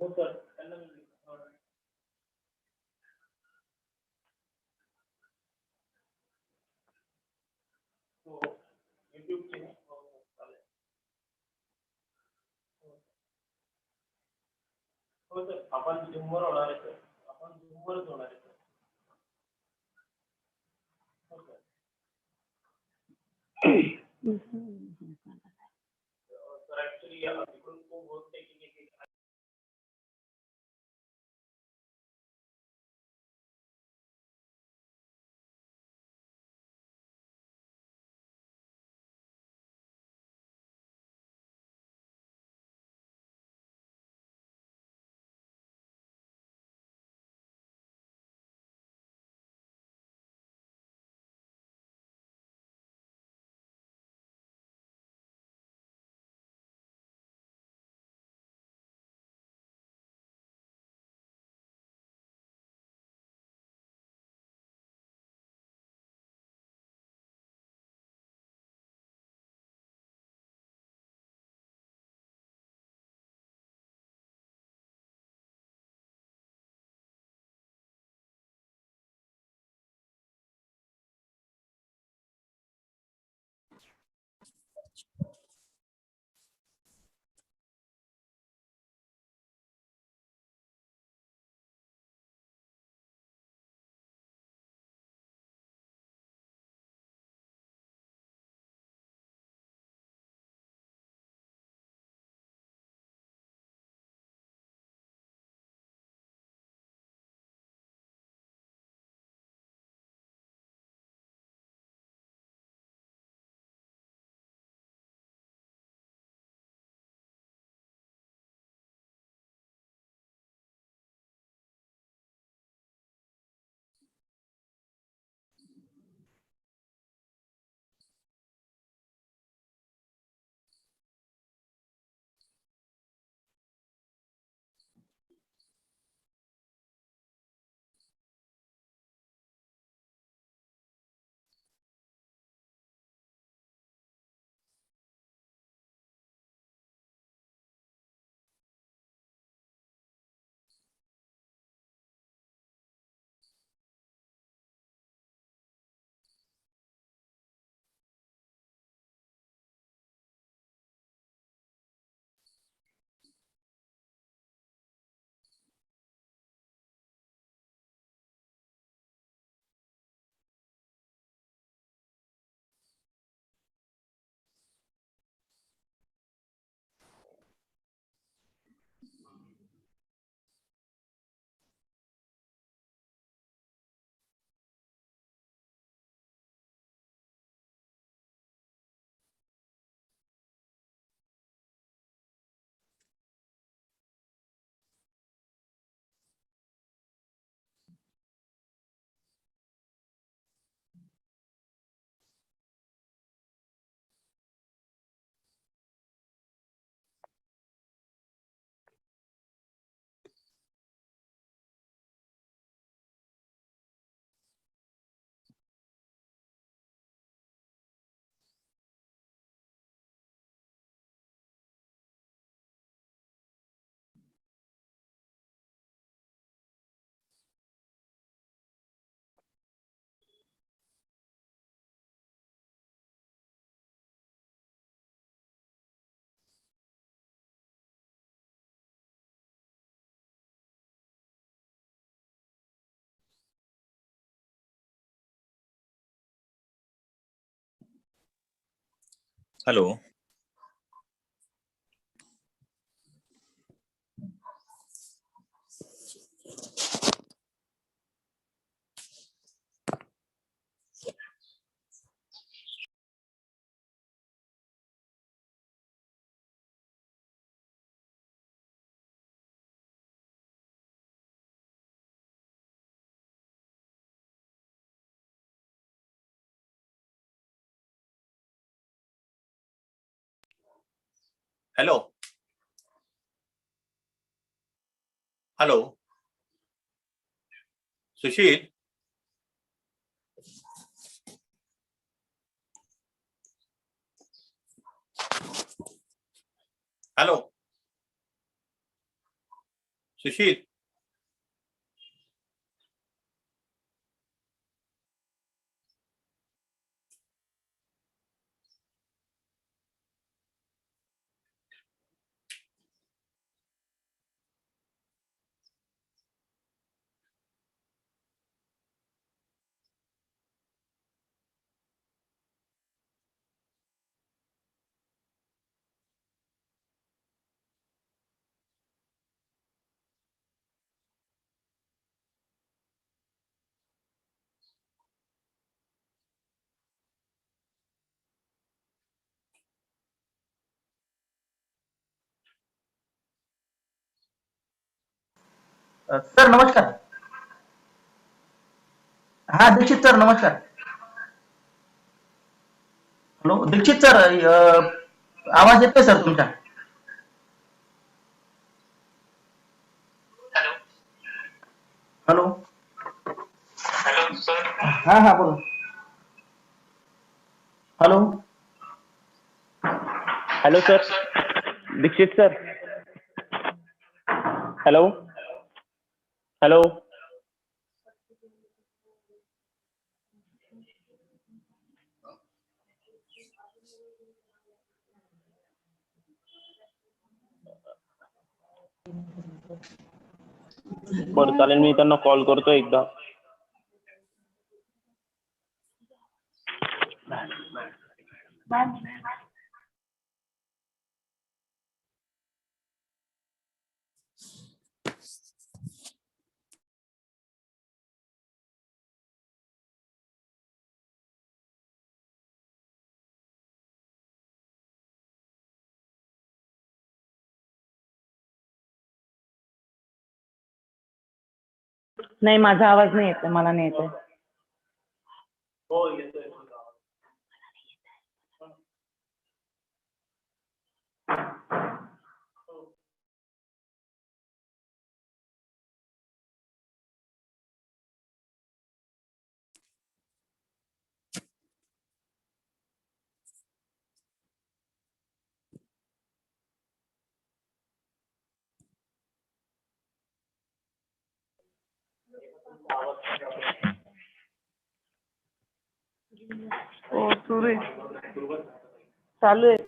हो सर, त्यांना मी हो, युट्यूबची ना? हो हो, चालेल. हो हो सर, आपण झूमवर होणार आहे सर. आपण झूमवरच होणार आहे सर. हो सर. सर ऍक्च्युली तिकडून खूप होत टेकिंग येते. Hello. Hello hello Sushil. Hello. Sushil. Sir नमस्कार. हा दीक्षित सर नमस्कार. हॅलो दीक्षित सर, आवाज येतोय सर तुमचा. हॅलो. Hello sir. हा हा बोला. Hello. Hello sir. Dixit sir. Hello. Hello. बरं चालेल, मी त्यांना कॉल करतो एकदा. नाही, माझा आवाज नाही येत, मला नाही येत. हो येतोय. हो सुरू आहे, चालू आहे.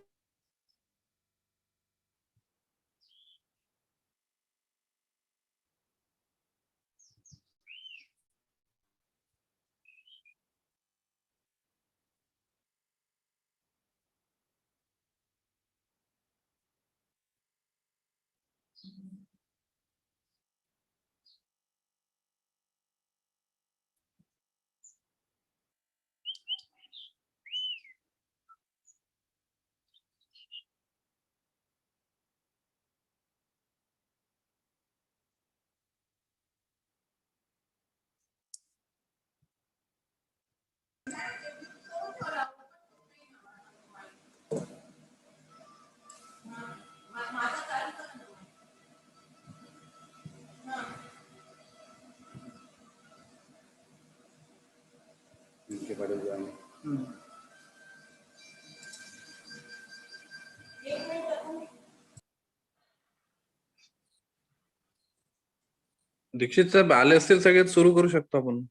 दीक्षित साहेब आले असतील, सगळ्यात सुरू करू शकतो आपण.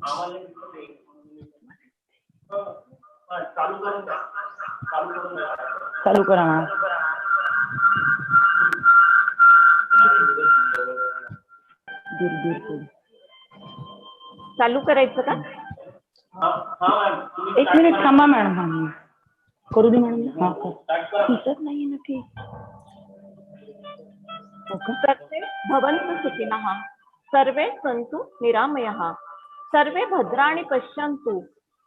आम्हाला चालू करून द्या. चालू करा ना. दूर दूर दूर. चालू करायचं का? हा हा मॅम तुम्ही एक मिनिट थांबा मॅडम. हा करू दे मॅडम. हा कर. स्टार्ट करा. दिसत नाहीये ना ठीक. हो का? सर्वे भवन्तु सुखिनः सर्वे सन्तु निरामयः सर्वे भद्राणि पश्यन्तु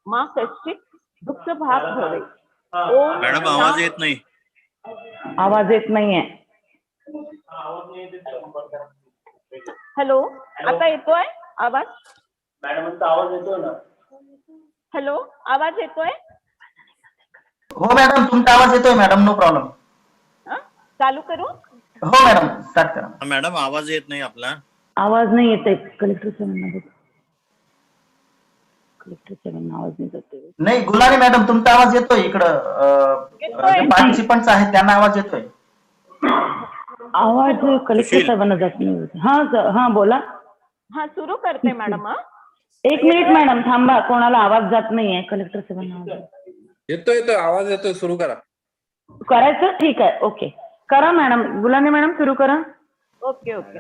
मा कश्चित् दुःखभाग् भवेत्. ओम मॅडम आवाज येत नाही. आवाज येत नाहीये. हा, आवाज नाही येते तर बंद करा. हॅलो, आता येतोय आवाज? मॅडमचा आवाज येतोय ना? हॅलो, आवाज येतोय? हो मॅडम, तुमचा आवाज येतोय मॅडम, नो प्रॉब्लेम. हं? चालू करू? हो मॅडम, स्टार्ट करा. मॅडम आवाज येत नाही आपला. आवाज नाही येत आहे. कलेक्टर साहेबांना बघ. कलेक्टर साहेबांना आवाज नाही जातोय. नाही, गुलाने मॅडम, तुमचा आवाज येतोय. इकडं येतोय. जे पार्टिसिपंट्स आहेत त्यांना आवाज येतोय. आवाज कलेक्टर सुशील. साहेबांना जात नाही. हा हा बोला. हा, सुरू करते मॅडम. एक मिनिट मॅडम थांबा. कोणाला आवाज जात नाहीये. कलेक्टर साहेबांना आवाज येतोय आवाज येतोय, सुरू करा. करायचं. ठीक आहे. ओके करा मॅडम. गुलाने मॅडम सुरू करा. Okay okay.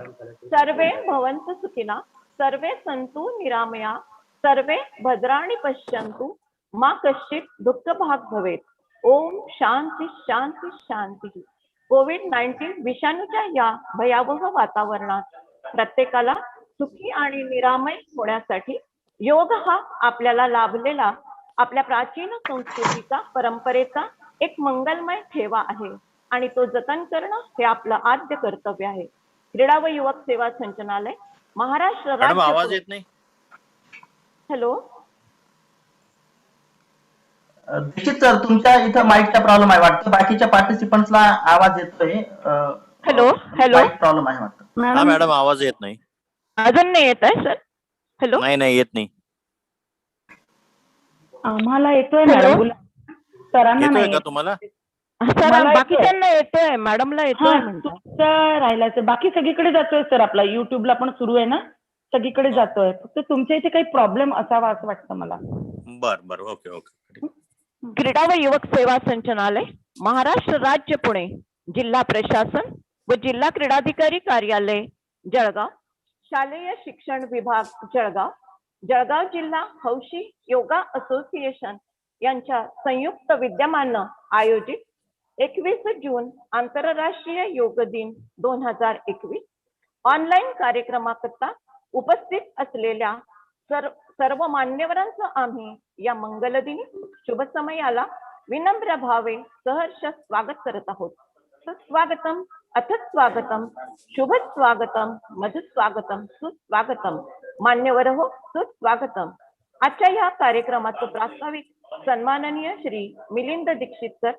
सर्वे भवन्तु सुखिनः सर्वे सन्तु निरामया सर्वे भद्राणि पश्यन्तु मा कश्चित् दुःखभाग् भवेत्. ओम शांती शांती शांती. कोविड-19 विषाणूच्या या भयावह वातावरणात प्रत्येकाला सुखी आणि निरामय होण्यासाठी योग हा आपल्याला लाभलेला आपल्या प्राचीन संस्कृतीचा परंपरेचा एक मंगलमय ठेवा आहे आणि तो जतन करणं हे आपलं आद्य कर्तव्य आहे. क्रीडा व युवक सेवा संचालनालय महाराष्ट्र मॅडम आवाज राज्य. येत नाही. हॅलो, दीक्षित सर, तुमच्या इथं माईकचा प्रॉब्लेम आहे वाटतं. बाकीच्या पार्टिसिपंट्सला आवाज येतोय. Hello, hello. माईक प्रॉब्लेम आहे वाटतं. हा मॅडम आवाज येत नाही. अजून नाही येत आहे सर? हॅलो, नाही येत नाही. आम्हाला येतोय हॅलो? मॅडम. सरांना येतोय नाही का तुम्हाला? सर मला बाकीच्यांना येतोय, मॅडमला येतोय हा म्हणतात. तुमचं राहिलाय सर. बाकी सगळीकडे जातोय सर. आपला युट्यूबला पण सुरू आहे ना, सगळीकडे जातोय. फक्त तुमच्या इथे काही प्रॉब्लेम असावा असं वाटतं मला. बर ओके ओके. क्रीडा व युवक सेवा संचालनालय महाराष्ट्र राज्य पुणे जिल्हा प्रशासन व जिल्हा क्रीडाधिकारी कार्यालय जळगाव शालेय शिक्षण विभाग जळगाव जळगाव जिल्हा हौशी योगा असोसिएशन यांच्या संयुक्त विद्यमानं आयोजित 21 जून आंतरराष्ट्रीय योग दिन 2021 ऑनलाईन कार्यक्रमाकरता उपस्थित असलेल्या सर्व मान्यवरांचं आम्ही या मंगलदिनी शुभ समयाला विनम्र भावे सहर्ष स्वागत करत आहोत. सुस्वागतम, अथ स्वागतम, शुभ स्वागतम, मधुस्वागतम, सुस्वागतम. मान्यवर हो, सुस्वागतम. आजच्या या कार्यक्रमाचं प्रास्ताविक सन्माननीय श्री मिलिंद दीक्षित सर,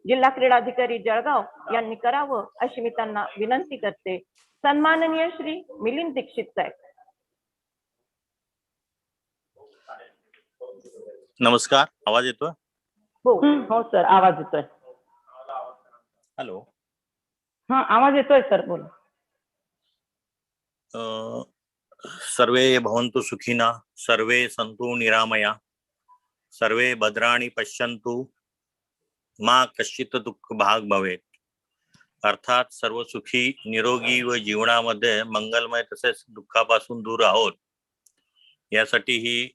जिल्हा क्रीडाधिकारी जळगाव यांनी करावं अशी मी त्यांना विनंती करते. सन्माननीय श्री मिलिंद दीक्षित साहेब. नमस्कार, आवाज येतोय? हो सर, आवाज येतोय. हॅलो. हा आवाज येतोय सर, बोला. सर्वे भवन्तु सुखिनः सर्वे सन्तु निरामया सर्वे भद्राणि पश्यन्तु मा कश्चित् दुःख भाग भवेत्. अर्थात सर्व सुखी निरोगी व जीवनामध्ये मंगलमय तसेच दुःखापासून दूर आहोत यासाठी ही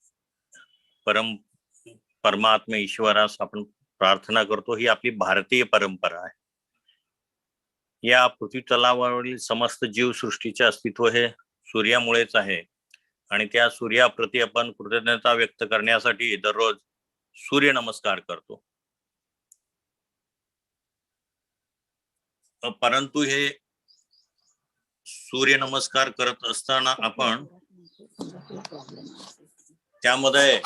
परमात्मा ईश्वरास आपण प्रार्थना करतो. ही आपली भारतीय परंपरा आहे. या पृथ्वी तलावावरील समस्त जीवसृष्टीचे अस्तित्व हे सूर्यामुळेच आहे आणि त्या सूर्याप्रती आपण कृतज्ञता व्यक्त करण्यासाठी दररोज सूर्य नमस्कार करतो. परंतु हे सूर्य नमस्कार करत असताना आपण त्यामध्ये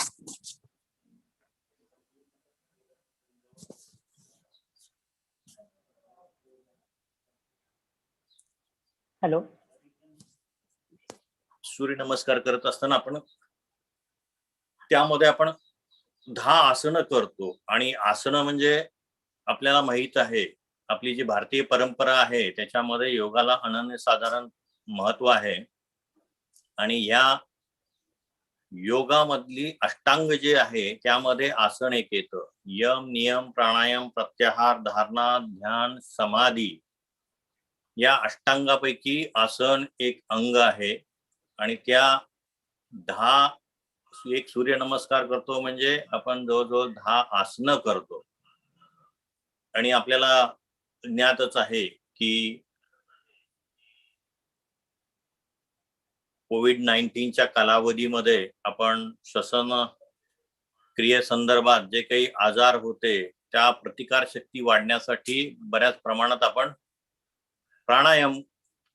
हॅलो. सूर्य नमस्कार करत असताना आपण त्यामध्ये आपण 10 आसनं करतो आणि आसनं म्हणजे आपल्याला माहित आहे आपली जी भारतीय परंपरा आहे त्याच्यामध्ये योगाला अनन्यसाधारण महत्व आहे आणि या योगामधली अष्टांग जे आहे त्यामध्ये आसन एक येतं. यम, नियम, प्राणायाम, प्रत्याहार, धारणा, ध्यान, समाधी या अष्टांगापैकी आसन एक अंग आहे आणि त्या 10 एक सूर्यनमस्कार करतो म्हणजे आपण जवळजवळ 10 आसनं करतो. आणि आपल्याला ज्ञातच आहे की कोविड-19च्या कालावधीमध्ये आपण श्वसन क्रियेसंदर्भात जे काही आजार होते त्या प्रतिकारशक्ती वाढण्यासाठी बऱ्याच प्रमाणात आपण प्राणायाम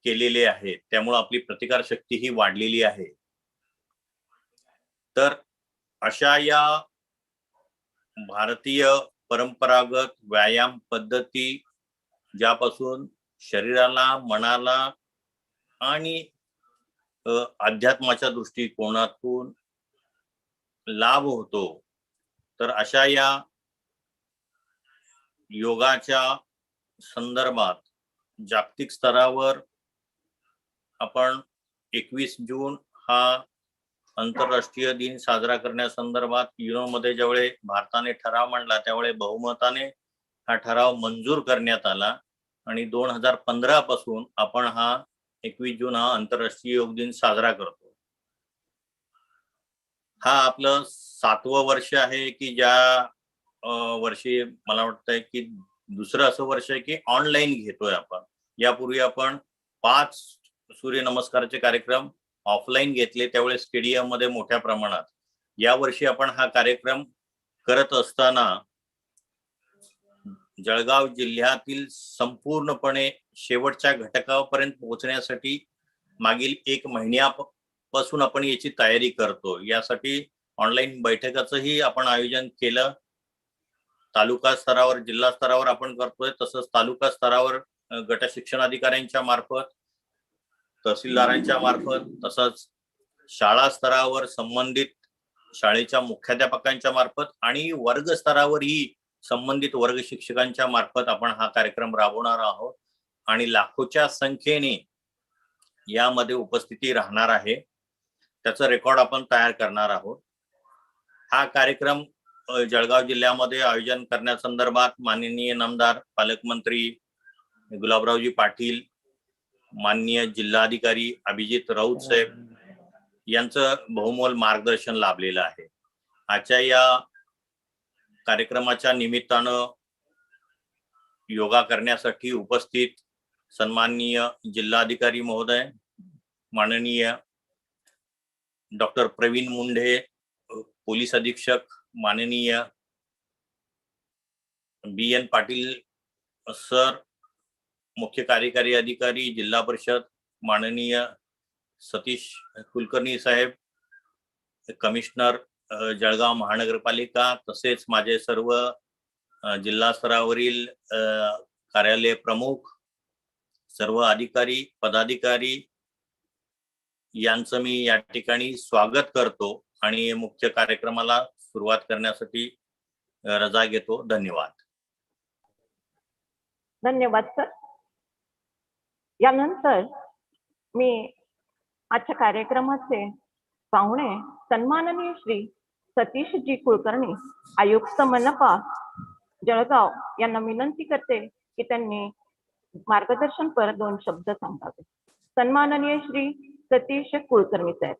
केलेले आहेत. त्यामुळे आपली प्रतिकारशक्ती ही वाढलेली आहे. तर अशा या भारतीय परंपरागत व्यायाम पद्धती ज्यापासून शरीराला, मनाला आणि अध्यात्माच्या दृष्टिकोनातून लाभ होतो, तर अशा या योगाच्या संदर्भात जागतिक स्तरावर आपण 21 जून हा आंतरराष्ट्रीय दिन साजरा करण्यासंदर्भात युनोमध्ये ज्यावेळी भारताने ठराव मांडला त्यावेळी बहुमताने हा ठराव मंजूर करण्यात आला आणि 2015 पासून आपण हा 21 जून हा आंतरराष्ट्रीय योग दिन साजरा करतो. हा आपलं 7वं वर्ष आहे की ज्या वर्षी मला वाटतंय की दुसरं असं वर्ष आहे की ऑनलाईन घेतोय आपण. यापूर्वी आपण 5 सूर्यनमस्काराचे कार्यक्रम ऑफलाईन घेतले त्यावेळेस स्टेडियम मध्ये मोठ्या प्रमाणात. यावर्षी आपण हा कार्यक्रम करत असताना जळगाव जिल्ह्यातील संपूर्णपणे शेवटच्या घटकापर्यंत पोहोचण्यासाठी मागील 1 महिन्यापासून आपण याची तयारी करतो. यासाठी ऑनलाईन बैठकाचंही आपण आयोजन केलं. तालुका स्तरावर, जिल्हा स्तरावर आपण करतोय. तसंच तालुका स्तरावर गट शिक्षणाधिकाऱ्यांच्या मार्फत, तहसीलदारांच्या मार्फत, तसंच शाळा स्तरावर संबंधित शाळेच्या मुख्याध्यापकांच्या मार्फत आणि वर्ग स्तरावरही संबंधित वर्ग शिक्षकांच्या मार्फत आपण हा कार्यक्रम राबवणार आहोत आणि लाखोच्या संख्येने यामध्ये उपस्थिती राहणार आहे. त्याचं रेकॉर्ड आपण तयार करणार आहोत. हा कार्यक्रम जळगाव जिल्ह्यामध्ये आयोजन करण्यासंदर्भात माननीय नामदार पालकमंत्री गुलाबरावजी पाटील, माननीय जिल्हाधिकारी अभिजित राऊत साहेब यांचं बहुमोल मार्गदर्शन लाभलेलं आहे. आजच्या या कार्यक्रमाच्या निमित्तानं योगा करण्यासाठी उपस्थित सन्माननीय जिल्हाधिकारी महोदय, माननीय डॉक्टर प्रवीण मुंढे पोलीस अधीक्षक, माननीय BN पाटील सर मुख्य कार्यकारी अधिकारी जिल्हा परिषद, माननीय सतीश कुलकर्णी साहेब कमिशनर जळगाव महानगरपालिका, तसेच माझे सर्व जिल्हा स्तरावरील कार्यालय प्रमुख, सर्व अधिकारी पदाधिकारी यांचं मी या ठिकाणी स्वागत करतो आणि मुख्य कार्यक्रमाला सुरुवात करण्यासाठी रजा घेतो. धन्यवाद. धन्यवाद सर. यानंतर मी आजच्या कार्यक्रमाचे पाहुणे सन्माननीय श्री सतीशजी कुलकर्णी, आयुक्त मनपा जळगाव यांना विनंती करते की त्यांनी मार्गदर्शनपर 2 शब्द सांगावे. सन्माननीय श्री सतीश कुलकर्णी साहेब.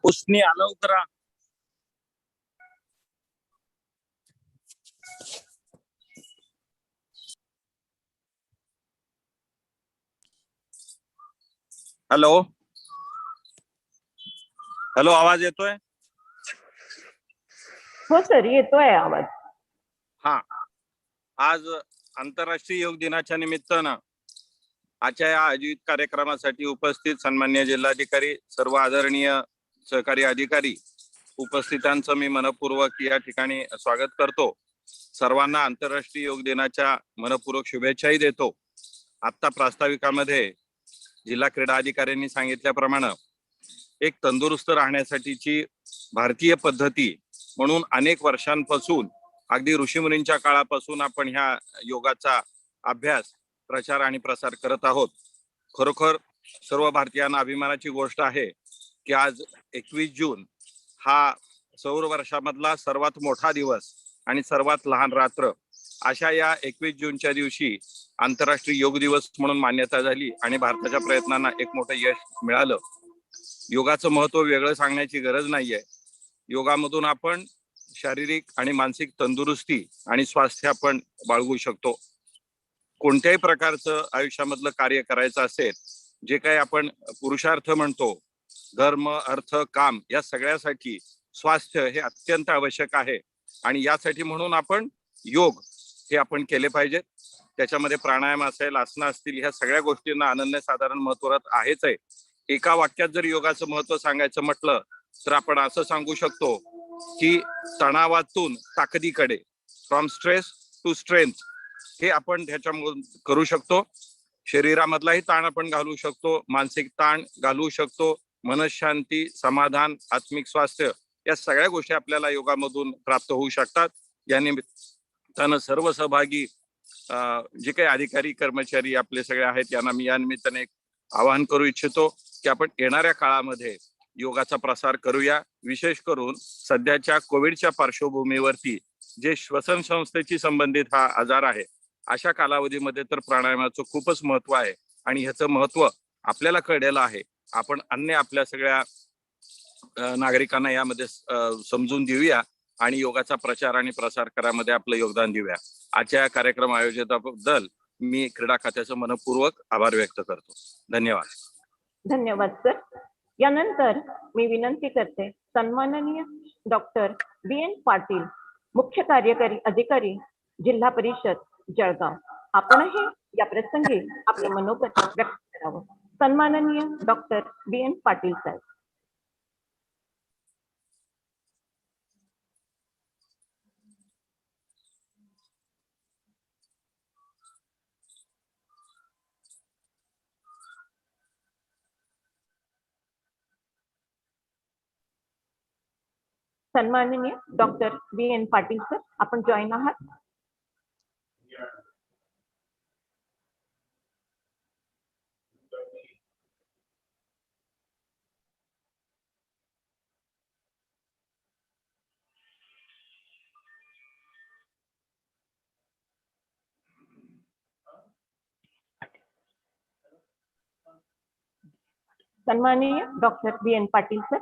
उसने अलाव करा. हॅलो हॅलो, आवाज येतोय? हो सर, येतोय आवाज. हा, आज आंतरराष्ट्रीय योग दिनाच्या निमित्तानं आजच्या या आयोजित कार्यक्रमासाठी उपस्थित सन्माननीय जिल्हाधिकारी, सर्व आदरणीय सहकारी अधिकारी उपस्थितांचं मी मनपूर्वक या ठिकाणी स्वागत करतो. सर्वांना आंतरराष्ट्रीय योग दिनाच्या मनपूर्वक शुभेच्छाही देतो. आता प्रास्ताविकामध्ये जिल्हा क्रीडा अधिकाऱ्यांनी सांगितल्याप्रमाणे एक तंदुरुस्त राहण्यासाठीची भारतीय पद्धती म्हणून अनेक वर्षांपासून, अगदी ऋषीमुनींच्या काळापासून आपण ह्या योगाचा अभ्यास, प्रचार आणि प्रसार करत आहोत. खरोखर सर्व भारतीयांना अभिमानाची गोष्ट आहे की आज 21 जून हा सौर वर्षामधला सर्वात मोठा दिवस आणि सर्वात लहान रात्र अशा या 21 जूनच्या दिवशी आंतरराष्ट्रीय योग दिवस म्हणून मान्यता झाली आणि भारताच्या प्रयत्नांना एक मोठं यश मिळालं. योगाचं महत्व वेगळं सांगण्याची गरज नाहीये. योगामधून आपण शारीरिक आणि मानसिक तंदुरुस्ती आणि स्वास्थ्य आपण बाळगू शकतो. कोणत्याही प्रकारचं आयुष्यामधलं कार्य करायचं असेल, जे काही आपण पुरुषार्थ म्हणतो, धर्म, अर्थ, काम, या सगळ्यासाठी स्वास्थ्य हे अत्यंत आवश्यक आहे. आणि यासाठी म्हणून आपण योग हे आपण केले पाहिजेत. त्याच्यामध्ये प्राणायाम असेल, आसनं असतील, ह्या सगळ्या गोष्टींना अनन्यसाधारण महत्व आहेच आहे. एका वाक्यात जर योगाचं महत्व सांगायचं म्हटलं तर आपण असं सांगू शकतो की तणावातून ताकदीकडे, फ्रॉम स्ट्रेस टू स्ट्रेंथ, हे आपण ह्याच्यामधून करू शकतो. शरीरामधलाही ताण आपण घालवू शकतो, मानसिक ताण घालवू शकतो, मनशांती, समाधान, आत्मिक स्वास्थ्य, या सगळ्या गोष्टी आपल्याला योगामधून प्राप्त होऊ शकतात. या निमित्तानं सर्व सहभागी जे काही अधिकारी कर्मचारी आपले सगळे आहेत यांना मी या निमित्ताने एक आवाहन करू इच्छितो की आपण येणाऱ्या काळामध्ये योगाचा प्रसार करूया. विशेष करून सध्याच्या कोविडच्या पार्श्वभूमीवरती जे श्वसन संस्थेशी संबंधित हा आजार आहे, अशा कालावधीमध्ये तर प्राणायामाचं खूपच महत्व आहे आणि ह्याचं महत्व आपल्याला कळलेलं आहे. आपण अन्य आपल्या सगळ्या नागरिकांना यामध्ये समजून देऊया आणि योगाचा प्रचार आणि प्रसार करामध्ये आपलं योगदान देऊया. आजच्या कार्यक्रम आयोजकाबद्दल मी क्रीडा खात्याचं मनपूर्वक आभार व्यक्त करतो. धन्यवाद. धन्यवाद सर. यानंतर मी विनंती करते सन्माननीय डॉक्टर BN पाटील, मुख्य कार्यकारी अधिकारी, जिल्हा परिषद जळगाव, आपणही या प्रसंगी आपलं मनोगत व्यक्त करावं. सन्माननीय डॉक्टर BN पाटील साहेब. सन्माननीय डॉक्टर BN पाटील सर, आपण जॉईन आहात. सन्माननीय डॉक्टर BN पाटील सर,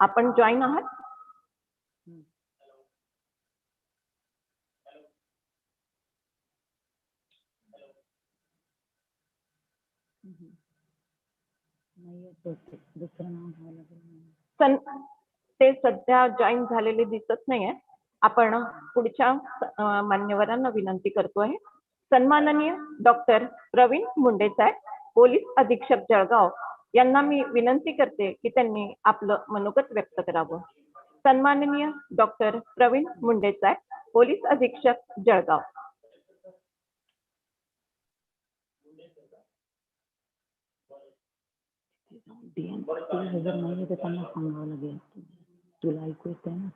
आपण जॉईन आहात. ते सध्या जॉईन झालेले दिसत नाहीये. आपण पुढच्या मान्यवरांना विनंती करतोय. सन्माननीय डॉक्टर प्रवीण मुंडे साहेब, पोलीस अधीक्षक जळगाव, यांना मी विनंती करते की त्यांनी आपलं मनोगत व्यक्त करावं. सन्माननीय डॉक्टर प्रवीण मुंडे साहेब, पोलीस अधीक्षक जळगाव. हजर नाही तर त्यांना सांगावं लागेल. तुला ऐकू येतंय ना?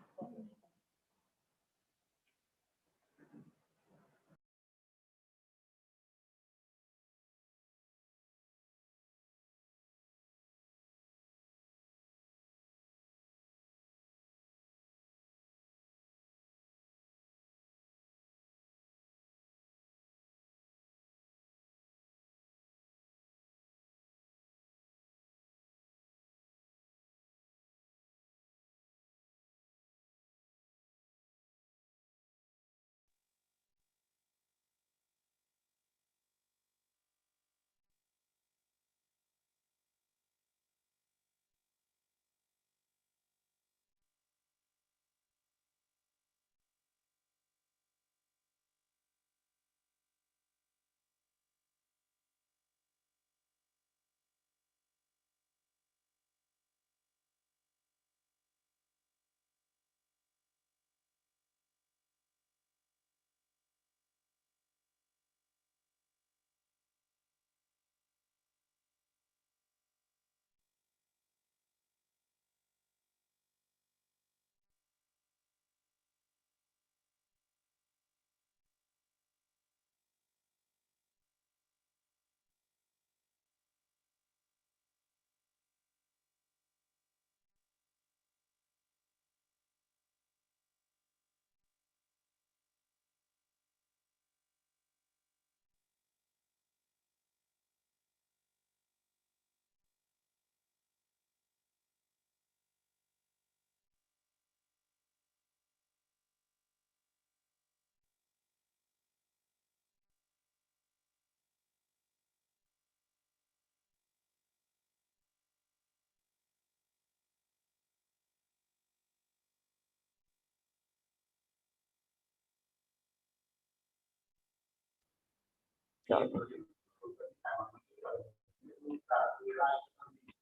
चालेल.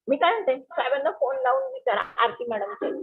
मी काय म्हणते, साहेबांना फोन लावून विचारा आरती मॅडमचे.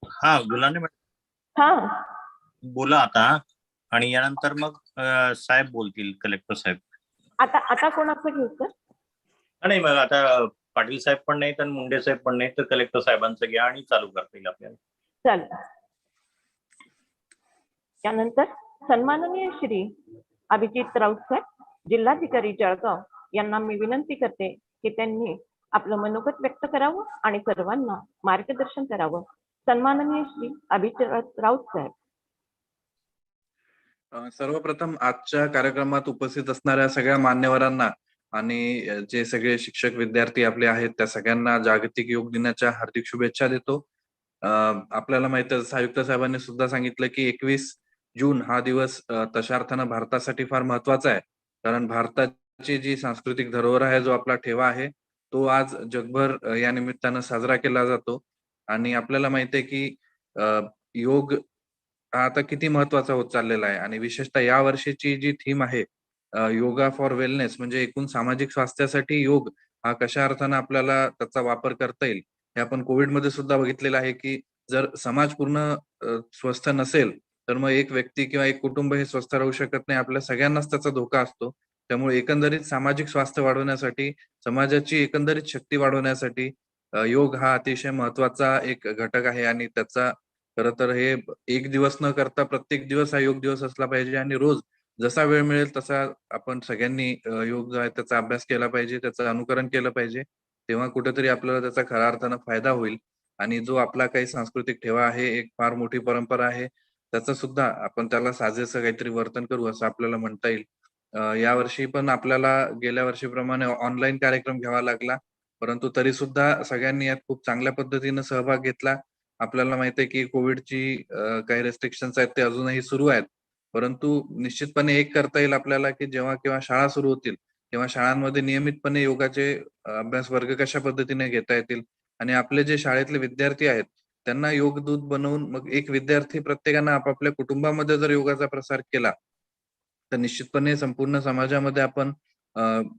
हा गुलाने मॅडम हा बोला आता, आणि यानंतर मग साहेब बोलतील, कलेक्टर साहेब. आता आता कोणाचं घेऊ सर? नाही मग आता पाटील साहेब पण नाहीत आणि मुंडे साहेब पण नाहीत, तर कलेक्टर साहेबांचं घ्या आणि चालू करता येईल आपल्याला. चालेल. त्यानंतर सन्माननीय श्री अभिजित राऊत साहेब, जिल्हाधिकारी जळगाव यांना मी विनंती करते की त्यांनी आपलं मनोगत व्यक्त करावं आणि सर्वांना मार्गदर्शन करावं. सन्माननीय श्री अभिजित राऊत साहेब. सर्वप्रथम आजच्या कार्यक्रमात उपस्थित असणाऱ्या सगळ्या मान्यवरांना आणि जे सगळे शिक्षक विद्यार्थी आपले आहेत त्या सगळ्यांना जागतिक योग दिनाच्या हार्दिक शुभेच्छा देतो. आपल्याला माहित आहे, आयुक्त साहेबांनी सुद्धा सांगितलं की 21 जून हा दिवस तशा अर्थानं भारतासाठी फार महत्वाचा आहे, कारण भारताची जी सांस्कृतिक धरोहर आहे, जो आपला ठेवा आहे, तो आज जगभर या निमित्तानं साजरा केला जातो. आणि आपल्याला माहित आहे की योग हा आता किती महत्वाचा होत चाललेला आहे, आणि विशेषतः या वर्षीची जी थीम आहे योगा फॉर वेलनेस, म्हणजे एकूण सामाजिक स्वास्थ्यासाठी योग हा कशा अर्थानं आपल्याला त्याचा वापर करता येईल, हे आपण कोविडमध्ये सुद्धा बघितलेलं आहे की जर समाज पूर्ण स्वस्थ नसेल तर मग एक व्यक्ती किंवा एक कुटुंब हे स्वस्थ राहू शकत नाही, आपल्या सगळ्यांनाच त्याचा धोका असतो. त्यामुळे एकंदरीत सामाजिक स्वास्थ्य वाढवण्यासाठी, समाजाची एकंदरीत शक्ती वाढवण्यासाठी योग हा अतिशय महत्वाचा एक घटक आहे आणि त्याचा खरं तर हे एक दिवस न करता प्रत्येक दिवस हा योग दिवस असला पाहिजे आणि रोज जसा वेळ मिळेल तसा आपण सगळ्यांनी योग जो आहे त्याचा अभ्यास केला पाहिजे, त्याचं अनुकरण केलं पाहिजे. तेव्हा कुठेतरी आपल्याला त्याचा खऱ्या अर्थानं फायदा होईल आणि जो आपला काही सांस्कृतिक ठेवा आहे, एक फार मोठी परंपरा आहे, त्याचं सुद्धा आपण त्याला साजेसं काहीतरी वर्तन करू असं आपल्याला म्हणता येईल. यावर्षी पण आपल्याला गेल्या वर्षीप्रमाणे ऑनलाईन कार्यक्रम घ्यावा लागला, परंतु तरी सुद्धा सगळ्यांनी यात खूप चांगल्या पद्धतीनं सहभाग घेतला. आपल्याला माहित आहे की कोविडची काही रेस्ट्रिक्शन्स आहेत ते अजूनही सुरू आहेत. परंतु निश्चितपणे एक करता येईल आपल्याला की जेव्हा केव्हा शाळा सुरू होतील, तेव्हा शाळांमध्ये नियमितपणे योगाचे अभ्यास वर्ग कशा पद्धतीने घेता येतील आणि आपले जे शाळेतले विद्यार्थी आहेत, त्यांना योगदूत बनवून मग एक विद्यार्थी प्रत्येकानं आपापल्या कुटुंबामध्ये जर योगाचा प्रसार केला, तर निश्चितपणे संपूर्ण समाजामध्ये आपण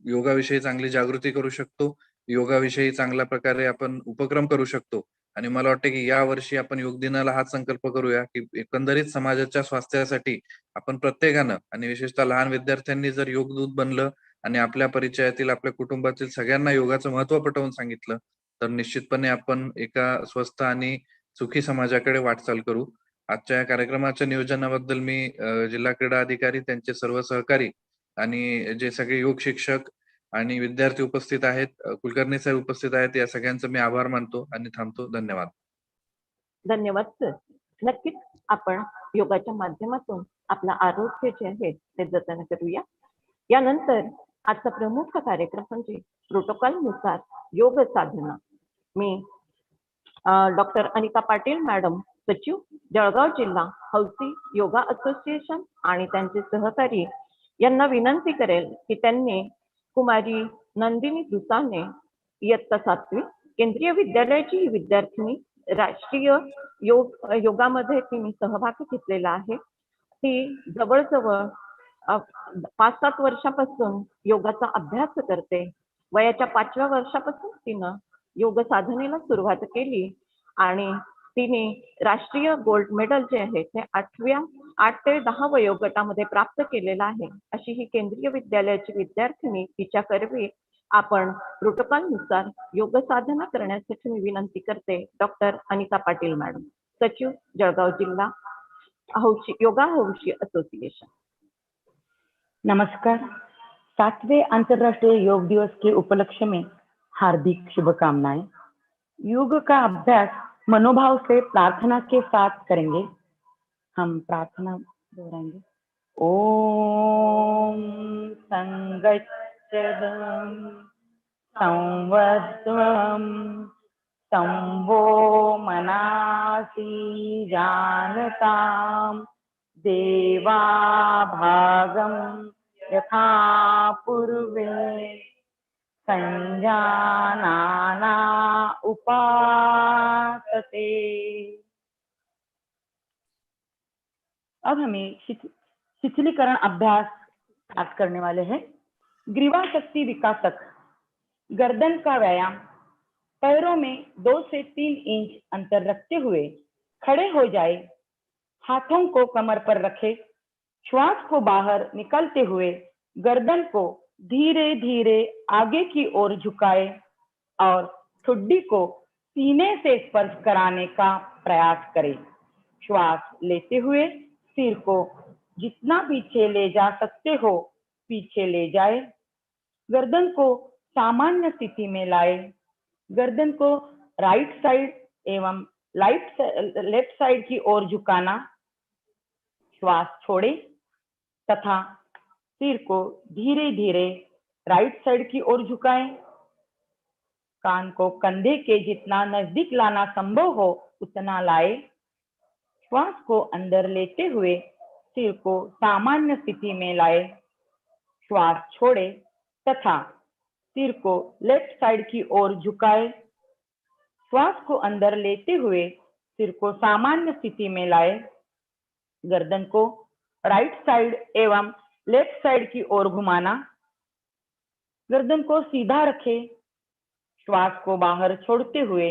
योगाविषयी चांगली जागृती करू शकतो. योगाविषयी चांगल्या प्रकारे आपण उपक्रम करू शकतो आणि मला वाटतं की या वर्षी आपण योग दिनाला हाच संकल्प करूया की एकंदरीत समाजाच्या स्वास्थ्यासाठी आपण प्रत्येकानं आणि विशेषतः लहान विद्यार्थ्यांनी जर योगदूत बनलं आणि आपल्या परिचयातील, आपल्या कुटुंबातील सगळ्यांना योगाचं महत्त्व पटवून सांगितलं, तर निश्चितपणे आपण एका स्वस्थ आणि सुखी समाजाकडे वाटचाल करू. आजच्या या कार्यक्रमाच्या नियोजनाबद्दल मी जिल्हा क्रीडा अधिकारी, त्यांचे सर्व सहकारी आणि जे सगळे योग शिक्षक आणि विद्यार्थी उपस्थित आहेत, कुलकर्णी साहेब उपस्थित आहेत, या सगळ्यांचा मी आभार मानतो आणि थांबतो. धन्यवाद. धन्यवाद सर. नक्कीच आपण योगाच्या माध्यमातून आपलं आरोग्य जे आहे ते जतन करूया. यानंतर आजचा प्रमुख कार्यक्रम म्हणजे प्रोटोकॉल नुसार योग साधना. मी डॉक्टर अनिता पाटील मॅडम, सचिव, जळगाव जिल्हा हौसी योगा असोसिएशन आणि त्यांचे सहकारी यांना विनंती करेल की त्यांनी कुमारी नंदिनी दुसाने इयत्ता 7वी केंद्रीय विद्यालयाची ही विद्यार्थिनी राष्ट्रीय योगामध्ये तिने सहभाग घेतलेला आहे. ती जवळजवळ 5-7 वर्षापासून योगाचा अभ्यास करते. वयाच्या 5व्या वर्षापासून तिनं योग साधनेला सुरुवात केली आणि तिने राष्ट्रीय गोल्ड मेडल जे आहे ते 8 ते 10 वयोगटामध्ये प्राप्त केलेलं आहे. अशी ही केंद्रीय विद्यालयाची विद्यार्थिनी, तिच्या करवी आपण प्रोटोकॉल नुसार योग साधना करण्यासाठी मी विनंती करते डॉक्टर अनिता पाटील मॅडम, सचिव, जळगाव जिल्हा योगा हौशी असोसिएशन. नमस्कार। 7वें अंतर्राष्ट्रीय योग दिवस के उपलक्ष्य में हार्दिक शुभकामनाएं। योग का अभ्यास मनोभाव से प्रार्थना के साथ करेंगे। हम प्रार्थना दोहराएंगे। ओम संगच्छदं संवत्सरं संवो मनासि जानतां देवा भागं यथा पूर्वे संजानाना उपासते। अब हमें शिथिलीकरण अभ्यास आज करने वाले हैं। ग्रीवा शक्ति विकासक, गर्दन का व्यायाम। पैरों में 2 से 3 इंच अंतर रखते हुए खड़े हो जाए। हाथों को कमर पर रखे। श्वास को बाहर निकलते हुए गर्दन को धीरे धीरे आगे की ओर झुकाए और ठुड्डी को सीने से स्पर्श कराने का प्रयास करें। श्वास लेते हुए सिर को जितना पीछे ले जा सकते हो पीछे ले जाए। गर्दन को सामान्य स्थिति में लाए। गर्दन को राइट साइड एवं लेफ्ट साइड की ओर झुकाना। श्वास छोड़े तथा सिर को धीरे धीरे राइट साइड की ओर झुकाएं। कान को कंधे के जितना नजदीक लाना संभव हो उतना लाए। श्वास को अंदर लेते हुए सिर को सामान्य स्थिति में लाए। श्वास छोड़े तथा सिर को लेफ्ट साइड की ओर झुकाए। श्वास को अंदर लेते हुए सिर को सामान्य स्थिति में लाए। गर्दन को राइट साइड एवं लेफ्ट साइड की ओर घुमाना। गर्दन को सीधा रखें। श्वास को बाहर छोड़ते हुए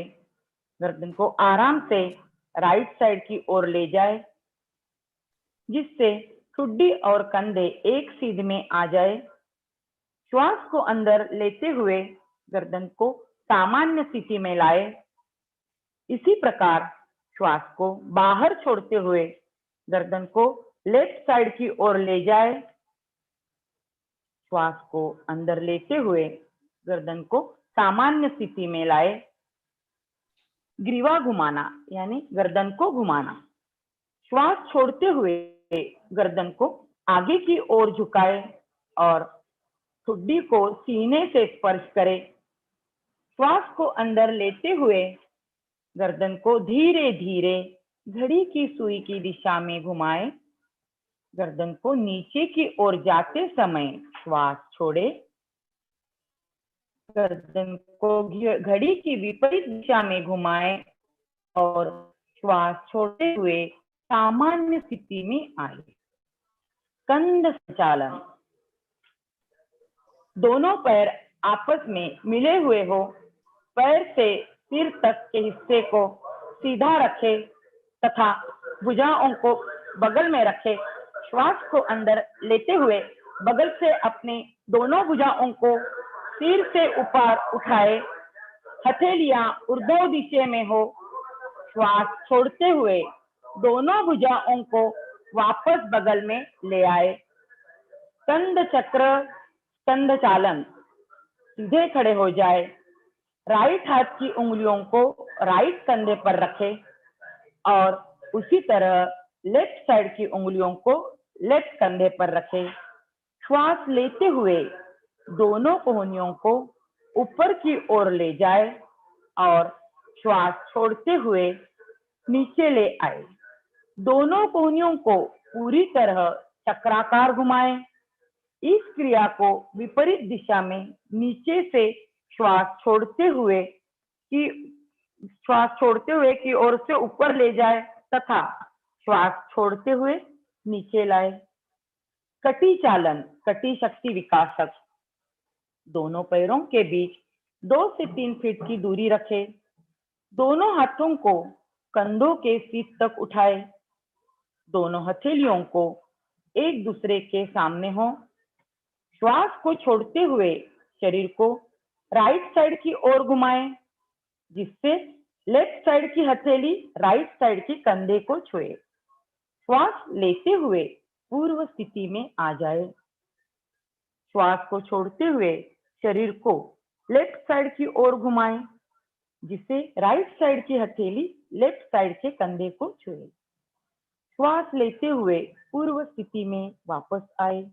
गर्दन को आराम से राइट साइड की ओर ले जाए, जिससे ठुड्डी और कंधे एक सीध में आ जाए। श्वास को अंदर लेते हुए गर्दन को सामान्य स्थिति में लाए। इसी प्रकार श्वास को बाहर छोड़ते हुए गर्दन को लेफ्ट साइड की ओर ले जाए। श्वास को अंदर लेते हुए गर्दन को सामान्य स्थिति में लाए। ग्रीवा घुमाना यानी गर्दन को घुमाना। श्वास छोड़ते हुए गर्दन को आगे की ओर झुकाए और ठुड्डी को सीने से स्पर्श करें। श्वास को अंदर लेते हुए गर्दन को धीरे धीरे घड़ी की सुई की दिशा में घुमाएं। गर्दन को नीचे की ओर जाते समय श्वास छोड़े। गर्दन को घड़ी की विपरीत दिशा में घुमाएं और श्वास छोड़ते हुए सामान्य स्थिति में आए। कंध संचालन। दोनों पैर आपस में मिले हुए हो। पैर से सिर तक के हिस्से को सीधा रखें तथा भुजाओं को बगल में रखें। श्वास को अंदर लेते हुए बगल से अपने दोनों भुजाओं को सिर से ऊपर उठाए। हथेलियां ऊर्ध्व दिशा में हो। श्वास छोड़ते हुए दोनों भुजाओं को वापस बगल में ले आए। कंध चक्र कंध चालन। सीधे खड़े हो जाए। राइट हाथ की उंगलियों को राइट कंधे पर रखें और उसी तरह लेफ्ट साइड की उंगलियों को लेफ्ट कंधे पर रखें। श्वास लेते हुए दोनों कोहनियों को ऊपर की ओर ले जाए और श्वास छोड़ते हुए नीचे ले आए। दोनों कोहनियों को पूरी तरह चक्राकार घुमाएं। इस क्रिया को विपरीत दिशा में नीचे से श्वास छोड़ते हुए की ओर से ऊपर ले जाए तथा श्वास छोड़ते हुए नीचे लाए। कटी चालन कटी शक्ति विकासक। दोनों पैरों के बीच 2 से 3 फीट की दूरी रखें। दोनों हाथों को कंधों के सीट तक उठाए। दोनों हथेलियों को एक दूसरे के सामने हो। श्वास को छोड़ते हुए शरीर को राइट साइड की ओर घुमाएं, जिससे लेफ्ट साइड की हथेली राइट साइड के कंधे को छुए। श्वास लेते हुए पूर्व स्थिति में आ जाए। श्वास को छोड़ते हुए शरीर को लेफ्ट साइड की ओर घुमाएं, जिससे राइट साइड की हथेली लेफ्ट साइड के कंधे को छुए। श्वास लेते हुए पूर्व स्थिति में वापस आए।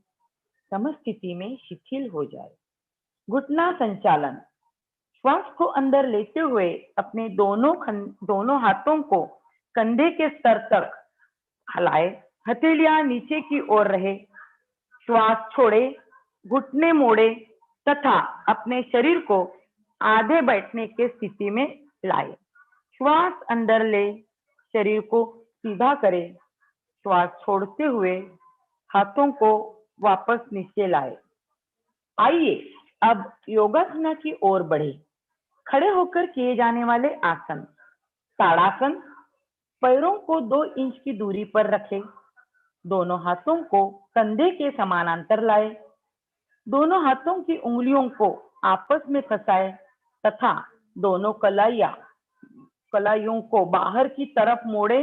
समस्थिति में शिथिल हो जाए। घुटना संचालन। श्वास को अंदर लेते हुए अपने दोनों हाथों को कंधे के स्तर तक हिलाए। हथेलियां नीचे की ओर रहे। श्वास छोड़े, घुटने मोड़े तथा अपने शरीर को आधे बैठने के स्थिति में लाए। श्वास अंदर ले, शरीर को सीधा करें। श्वास छोड़ते हुए हाथों को वापस नीचे लाए। आइए अब योगासना की ओर बढ़े। खड़े होकर किए जाने वाले आसन। ताड़ासन। पैरों को 2 इंच की दूरी पर रखें। दोनों हाथों को कंधे के समानांतर लाए। दोनों हाथों की उंगलियों को आपस में फंसाए तथा दोनों कलाइयों को बाहर की तरफ मोड़े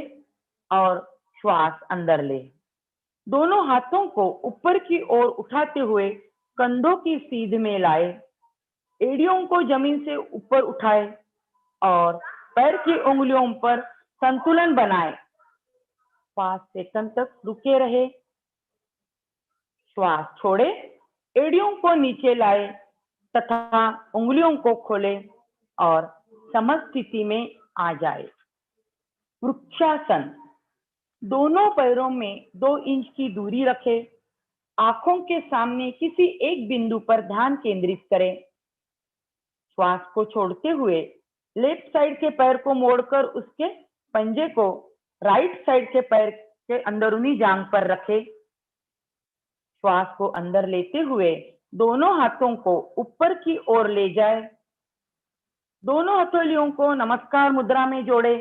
और श्वास अंदर ले। दोनों हाथों को ऊपर की ओर उठाते हुए कंधों की सीध में लाए। एड़ियों को जमीन से ऊपर उठाए और पैर की उंगलियों पर संतुलन बनाए। 5 सेकंड तक रुके रहे। श्वास छोड़े, एड़ियों को नीचे लाए तथा उंगलियों को खोले और समस्थिति में आ जाए। वृक्षासन। दोनों पैरों में 2 इंच की दूरी रखें। आंखों के सामने किसी एक बिंदु पर ध्यान केंद्रित करें। श्वास को छोड़ते हुए लेफ्ट साइड के पैर को मोड़कर उसके पंजे को राइट साइड के पैर के अंदरूनी जांघ पर रखें। श्वास को अंदर लेते हुए दोनों हाथों को ऊपर की ओर ले जाए। दोनों हथेलियों को नमस्कार मुद्रा में जोड़े।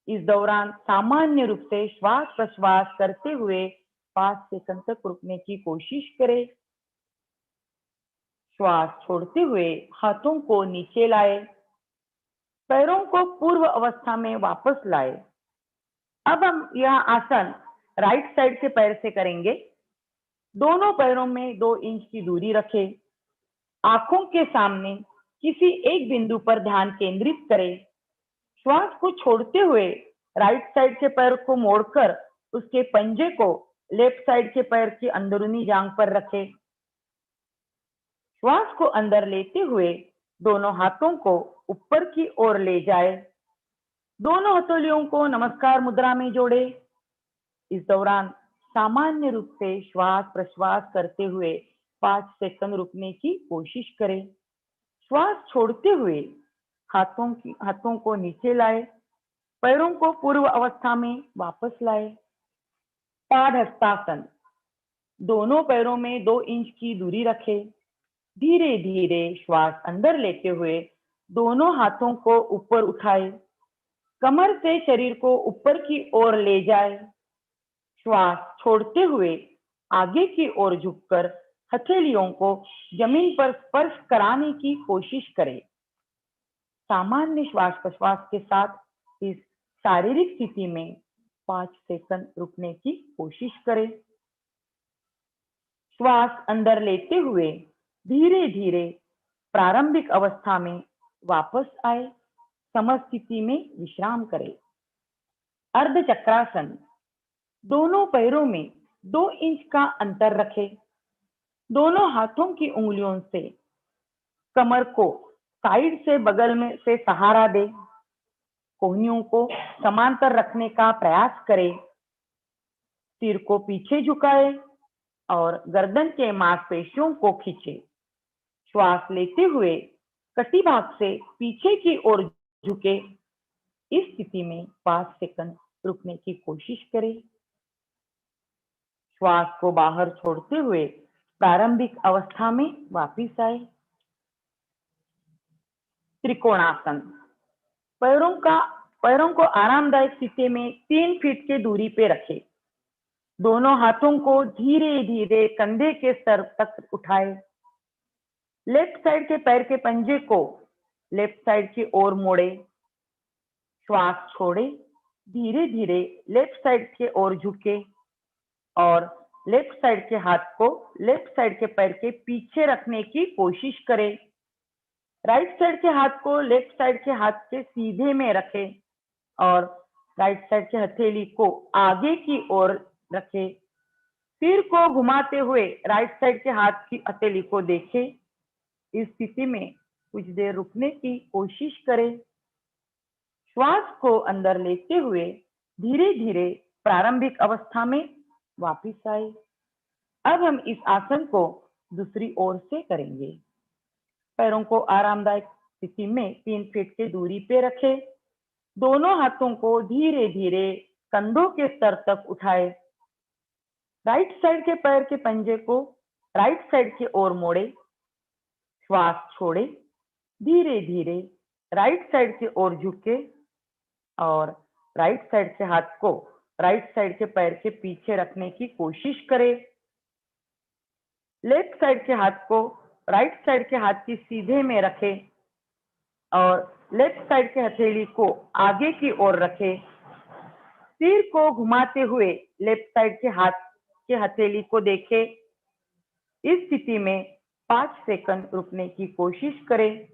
इस दौरान सामान्य रूप से श्वास प्रश्वास करते हुए 5 सेकंड तक रुकने की कोशिश करें। श्वास छोड़ते हुए हाथों को नीचे लाए। पैरों को पूर्व अवस्था में वापस लाए। अब हम यह आसन राइट साइड के पैर से करेंगे। दोनों पैरों में 2 इंच की दूरी रखें। आंखों के सामने किसी एक बिंदु पर ध्यान केंद्रित करें। श्वास को छोड़ते हुए राइट साइड के पैर को मोड़कर उसके पंजे को लेफ्ट साइड के पैर की अंदरूनी जांघ पर रखें। श्वास को अंदर लेते हुए दोनों हाथों को ऊपर की ओर ले जाए। दोनों हथेलियों को नमस्कार मुद्रा में जोड़े। इस दौरान सामान्य रूप से श्वास प्रश्वास करते हुए 5 सेकंड रुकने की कोशिश करें। श्वास छोड़ते हुए हाथों को नीचे लाए। पैरों को पूर्व अवस्था में वापस लाए। पाद हस्तासन। दोनों पैरों में 2 इंच की दूरी रखें। धीरे धीरे श्वास अंदर लेते हुए दोनों हाथों को ऊपर उठाए। कमर से शरीर को ऊपर की ओर ले जाए। श्वास छोड़ते हुए आगे की ओर झुककर हथेलियों को जमीन पर स्पर्श कराने की कोशिश करें। सामान्य श्वास प्रश्वास के साथ इस शारीरिक स्थिति में 5 सेकंड रुकने की कोशिश करें। श्वास अंदर लेते हुए धीरे धीरे प्रारंभिक अवस्था में वापस आए। समस्थिति में विश्राम करें। अर्ध चक्रासन। दोनों पैरों में 2 इंच का अंतर रखें। दोनों हाथों की उंगलियों से कमर को साइड से बगल में से सहारा दे। कोहनियों को समांतर रखने का प्रयास करें। सिर को पीछे झुकाए और गर्दन के मांसपेशियों को खींचे। श्वास लेते हुए कटी भाग से पीछे की ओर झुके। इस स्थिति में 5 सेकंड रुकने की कोशिश करें। श्वास को बाहर छोड़ते हुए प्रारंभिक अवस्था में वापस आए। त्रिकोणासन। पैरों को आरामदायक स्थिति में 3 फीट की दूरी पे रखें। दोनों हाथों को धीरे धीरे कंधे के स्तर तक उठाए। लेफ्ट साइड के पैर के पंजे को लेफ्ट साइड की ओर मोड़े। श्वास छोड़े। धीरे धीरे लेफ्ट साइड की ओर झुके और लेफ्ट साइड के हाथ को लेफ्ट साइड के पैर के पीछे रखने की कोशिश करें। राइट साइड के हाथ को लेफ्ट साइड के हाथ के सीधे में रखें और राइट साइड के हथेली को आगे की ओर रखें। सिर को घुमाते हुए राइट साइड के हाथ की हथेली को देखें। इस स्थिति में कुछ देर रुकने की कोशिश करें। श्वास को अंदर लेते हुए धीरे धीरे प्रारंभिक अवस्था में वापस आए। अब हम इस आसन को दूसरी ओर से करेंगे। पैरों को आरामदायक स्थिति में 3 फीट की दूरी पे रखें। दोनों हाथों को धीरे धीरे कंधों के स्तर तक उठाए। राइट साइड के पैर के पंजे को राइट साइड की ओर मोड़े। श्वास छोड़े। धीरे धीरे राइट साइड की ओर झुके और राइट साइड के हाथ को राइट साइड के पैर के पीछे रखने की कोशिश करें। लेफ्ट साइड के हाथ को राइट साइड के हाथ की सीधे में रखें और लेफ्ट साइड के हथेली को आगे की ओर रखें। सिर को घुमाते हुए लेफ्ट साइड के हाथ के हथेली को देखें। इस स्थिति में 5 सेकंड रुकने की कोशिश करें।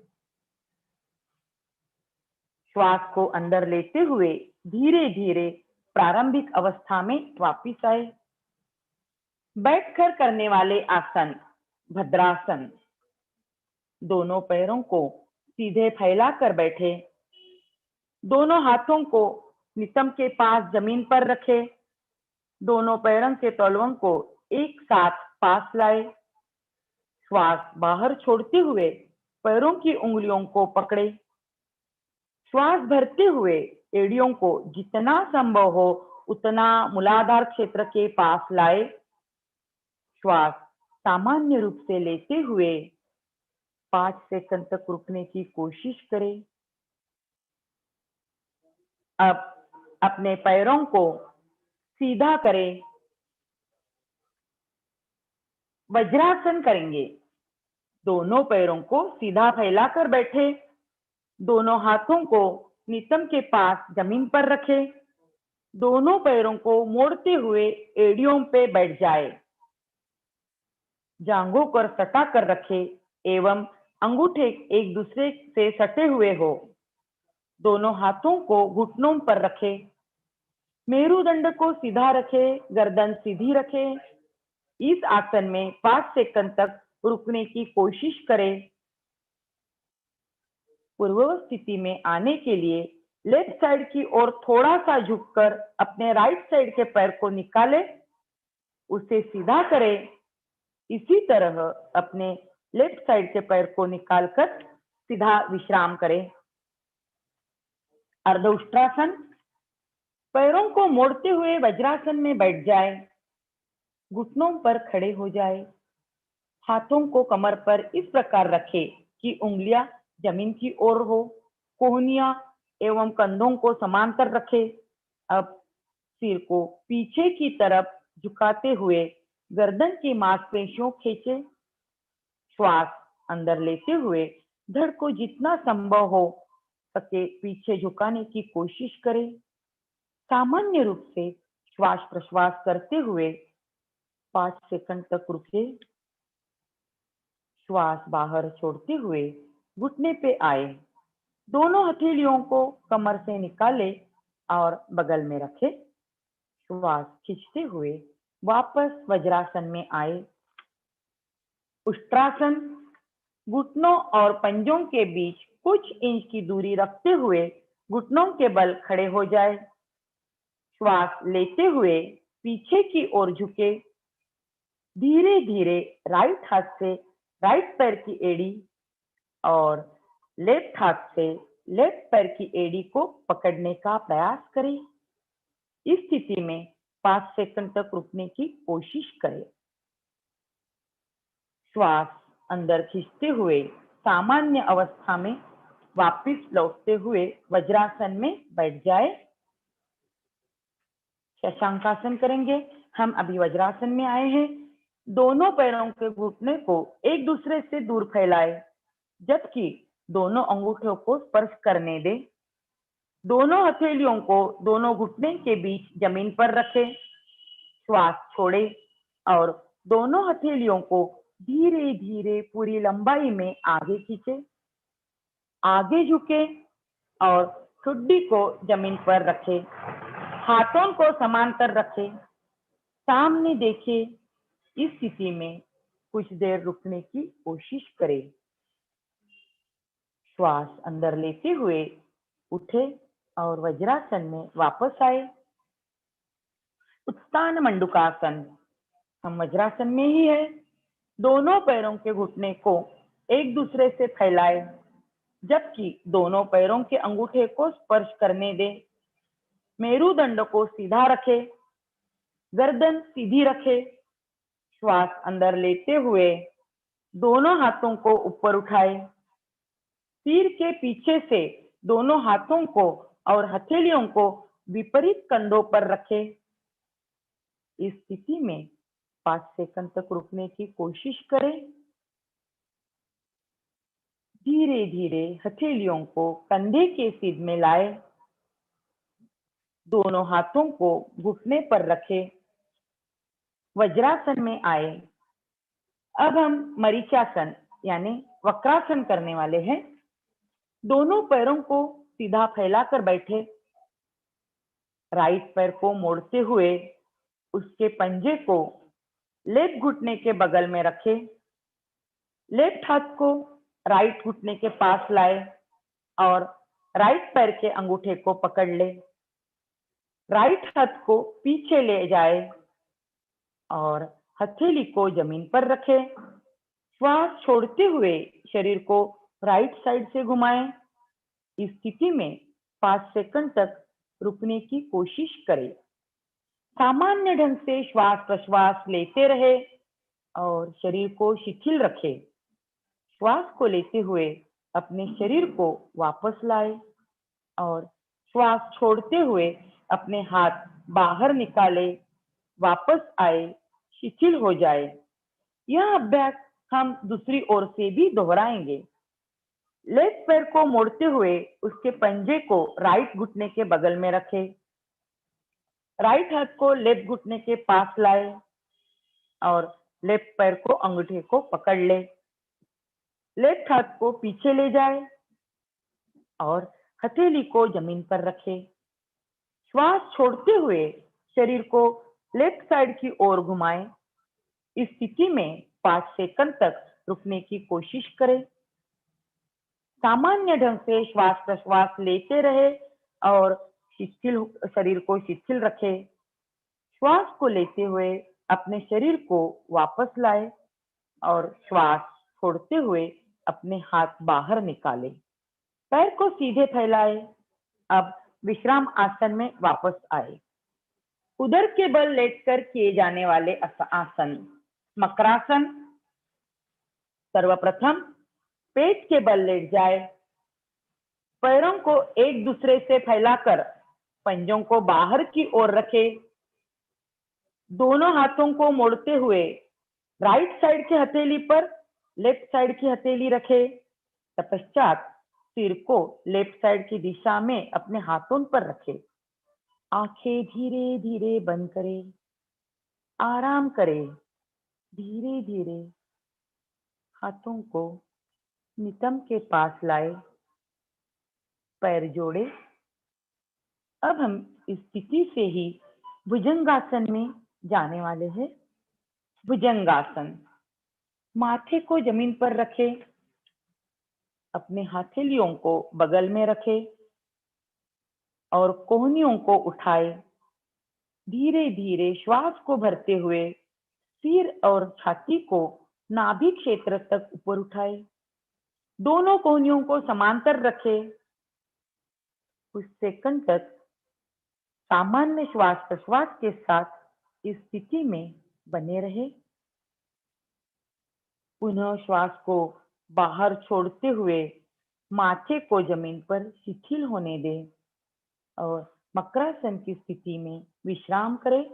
श्वास को अंदर लेते हुए धीरे धीरे प्रारंभिक अवस्था में वापस आए। बैठकर करने वाले आसन भद्रासन। दोनों पैरों को सीधे फैलाकर बैठे। दोनों हाथों को नितंब के पास जमीन पर रखे। दोनों पैरों के तलवों को एक साथ पास लाए। श्वास बाहर छोड़ते हुए पैरों की उंगलियों को पकड़े। श्वास भरते हुए एड़ियों को जितना संभव हो उतना मूलाधार क्षेत्र के पास लाए। श्वास सामान्य रूप से लेते हुए 5 सेकंड तक रुकने की कोशिश करें। अब अपने पैरों को सीधा करें। वज्रासन करेंगे। दोनों पैरों को सीधा फैलाकर बैठे। दोनों हाथों को नितंब के पास जमीन पर रखे, दोनों पैरों को मोड़ते हुए एड़ियों पे बैठ जाए, जांघों पर सटा कर रखे एवं अंगूठे एक दूसरे से सटे हुए हो। दोनों हाथों को घुटनों पर रखे, मेरुदंड को सीधा रखे, गर्दन सीधी रखे। इस आसन में 5 सेकंड तक रुकने की कोशिश करें। पूर्व स्थिति में आने के लिए लेफ्ट साइड की ओर थोड़ा सा झुककर अपने राइट साइड के पैर को निकाले, उसे सीधा करें। इसी तरह अपने लेफ्ट साइड के पैर को निकालकर सीधा विश्राम करें। अर्ध उष्ट्रासन, पैरों को मोड़ते हुए वज्रासन में बैठ जाए, घुटनों पर खड़े हो जाए, हाथों को कमर पर इस प्रकार रखे कि उंगलियां जमीन की ओर हो, कोहनियां एवं कंधों को समांतर रखे। अब सिर को पीछे की तरफ झुकाते हुए गर्दन की मांसपेशियों खींचे। श्वास अंदर लेते हुए धड़ को जितना संभव हो सके पीछे झुकाने की कोशिश करें। सामान्य रूप से श्वास प्रश्वास करते हुए 5 सेकंड तक रुके। श्वास बाहर छोड़ते हुए घुटने पे आए, दोनों हथेलियों को कमर से निकाले और बगल में रखे। श्वास खींचते हुए वापस वज्रासन में आए। उष्ट्रासन, घुटनों और पंजों के बीच कुछ इंच की दूरी रखते हुए घुटनों के बल खड़े हो जाए। श्वास लेते हुए पीछे की ओर झुके। धीरे धीरे राइट हाथ से राइट पैर की एड़ी और लेफ्ट हाथ से लेफ्ट पैर की एड़ी को पकड़ने का प्रयास करें। इस स्थिति में 5 सेकंड तक रुकने की कोशिश करें। श्वास अंदर खींचते हुए सामान्य अवस्था में वापस लौटते हुए वज्रासन में बैठ जाए। शशांकासन करेंगे। हम अभी वज्रासन में आए हैं। दोनों पैरों के घुटने को एक दूसरे से दूर फैलाए, जबकि दोनों अंगूठों को स्पर्श करने दें। दोनों हथेलियों को दोनों घुटने के बीच जमीन पर रखें। श्वास छोड़े और दोनों हथेलियों को धीरे धीरे पूरी लंबाई में आगे खींचे। आगे झुके और ठुड्डी को जमीन पर रखें। हाथों को समांतर रखें, सामने देखें। इस स्थिति में कुछ देर रुकने की कोशिश करें। श्वास अंदर लेते हुए उठे और वज्रासन में वापस आए। उत्थान मंडूकासन, हम वज्रासन में ही है। दोनों पैरों के घुटने को एक दूसरे से फैलाए, जबकि दोनों पैरों के अंगूठे को स्पर्श करने दें। मेरुदंड को सीधा रखे, गर्दन सीधी रखे। श्वास अंदर लेते हुए दोनों हाथों को ऊपर उठाए। सिर के पीछे से दोनों हाथों को और हथेलियों को विपरीत कंधों पर रखे। इस स्थिति में 5 सेकंड तक रुकने की कोशिश करें। धीरे धीरे हथेलियों को कंधे के सीध में लाए। दोनों हाथों को घुटने पर रखे। वज्रासन में आए। अब हम मरीचासन यानी वक्रासन करने वाले हैं। दोनों पैरों को सीधा फैलाकर बैठे। राइट पैर को मोड़ते हुए उसके पंजे को लेफ्ट घुटने के बगल में रखे। लेफ्ट हाथ को राइट घुटने के पास लाए और राइट पैर के अंगूठे को पकड़ ले। राइट हाथ को पीछे ले जाए और हथेली को जमीन पर रखे। श्वास छोड़ते हुए शरीर को राइट साइड से घुमाएं। इस स्थिति में 5 सेकंड तक रुकने की कोशिश करें। सामान्य ढंग से श्वास प्रश्वास लेते रहे और शरीर को शिथिल रखे। श्वास को लेते हुए अपने शरीर को वापस लाए और श्वास छोड़ते हुए अपने हाथ बाहर निकाले, वापस आए, शिथिल हो जाए। यह अभ्यास हम दूसरी ओर से भी दोहराएंगे। लेफ्ट पैर को मोड़ते हुए उसके पंजे को राइट घुटने के बगल में रखे। राइट हाथ को लेफ्ट घुटने के पास लाए और लेफ्ट पैर को अंगूठे को पकड़ ले। लेफ्ट हाथ को पीछे ले जाए और हथेली को जमीन पर रखे। श्वास छोड़ते हुए शरीर को लेफ्ट साइड की ओर घुमाएं। इस स्थिति में 5 सेकंड तक रुकने की कोशिश करें। सामान्य ढंग से श्वास प्रश्वास लेते रहे और शिथिल शरीर को शिथिल रखे। श्वास को लेते हुए अपने शरीर को वापस लाए और श्वास छोड़ते हुए अपने हाथ बाहर निकाले। पैर को सीधे फैलाए। अब विश्राम आसन में वापस आए। उदर के बल लेटकर किए जाने वाले आसन मकरासन। सर्वप्रथम पेट के बल लेट जाए। पैरों को एक दूसरे से फैलाकर पंजों को बाहर की ओर रखे। दोनों हाथों को मोड़ते हुए राइट साइड की हथेली पर लेफ्ट साइड की हथेली रखे। तत्पश्चात सिर को लेफ्ट साइड की दिशा में अपने हाथों पर रखे। आंखें धीरे धीरे बंद करें। आराम करें। धीरे धीरे हाथों को नितंब के पास लाए। पैर जोड़े। अब हम इस स्थिति से ही भुजंगासन में जाने वाले हैं। भुजंगासन। माथे को जमीन पर रखे। अपने हथेलियों को बगल में रखे और कोहनियों को उठाए। धीरे धीरे श्वास को भरते हुए सिर और छाती को नाभि क्षेत्र तक ऊपर उठाए। दोनों कोहनियों को समांतर रखे। कुछ सेकंड तक सामान्य श्वास प्रश्वास के साथ इस स्थिति में बने रहे। पुनः श्वास को बाहर छोड़ते हुए माथे को जमीन पर शिथिल होने दें और मकरासन की स्थिति में विश्राम करें।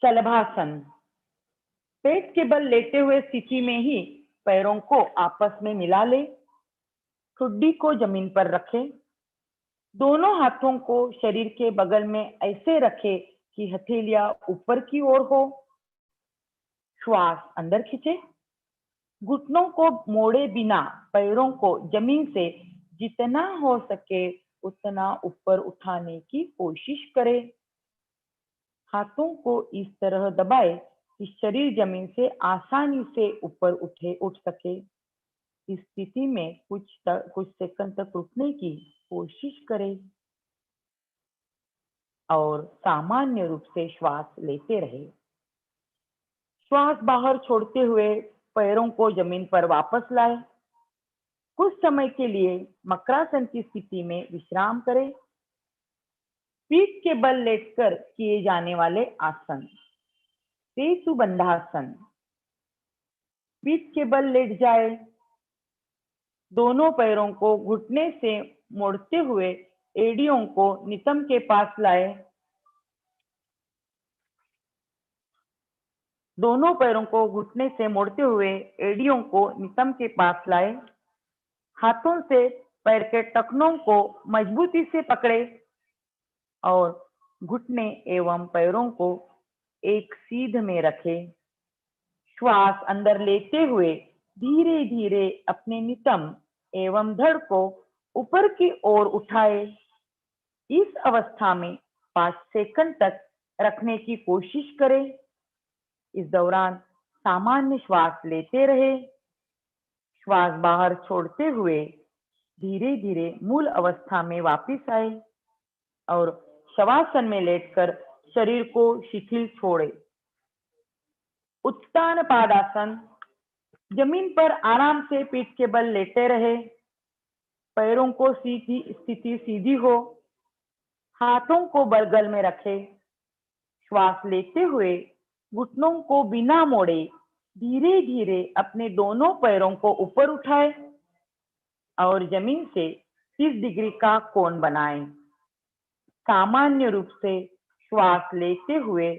शलभासन। पेट के बल लेटे हुए स्थिति में ही पैरों को आपस में मिला ले। ठुड्डी को जमीन पर रखें। दोनों हाथों को शरीर के बगल में ऐसे रखें कि हथेलियां ऊपर की ओर हो। श्वास अंदर खींचे। घुटनों को मोड़े बिना पैरों को जमीन से जितना हो सके उतना ऊपर उठाने की कोशिश करें। हाथों को इस तरह दबाए कि शरीर जमीन से आसानी से ऊपर उठ सके। इस स्थिति में कुछ सेकंड तक रुकने की कोशिश करें और सामान्य रूप से श्वास लेते रहे। श्वास बाहर छोड़ते हुए पैरों को जमीन पर वापस लाए। कुछ समय के लिए मकरासन की स्थिति में विश्राम करें। पीठ के बल लेटकर किए जाने वाले आसन सेतुबंधासन। पीठ के बल लेट जाए। दोनों पैरों को घुटने से मोड़ते हुए एड़ियों को नितंब के पास लाए। दोनों पैरों को घुटने से मोड़ते हुए एड़ियों को नितंब के पास लाए। हाथों से पैर के टखनों को मजबूती से पकड़े और घुटने एवं पैरों को एक सीध में रखे। श्वास अंदर लेते हुए धीरे धीरे अपने नितंब एवं धड़ को ऊपर की ओर उठाए। इस अवस्था में 5 सेकंड तक रखने की कोशिश करें। इस दौरान सामान्य श्वास लेते रहे। श्वास बाहर छोड़ते हुए धीरे धीरे मूल अवस्था में वापस आए और शवासन में लेटकर शरीर को शिथिल छोड़े। उत्तान पादासन। जमीन पर आराम से पीठ के बल लेटे रहे। पैरों को स्थिति सीधी हो। हाथों को बगल में रखे। श्वास लेते हुए घुटनों को बिना मोड़े धीरे धीरे अपने दोनों पैरों को ऊपर उठाए और जमीन से 30 डिग्री का कोण बनाएं। सामान्य रूप से श्वास लेते हुए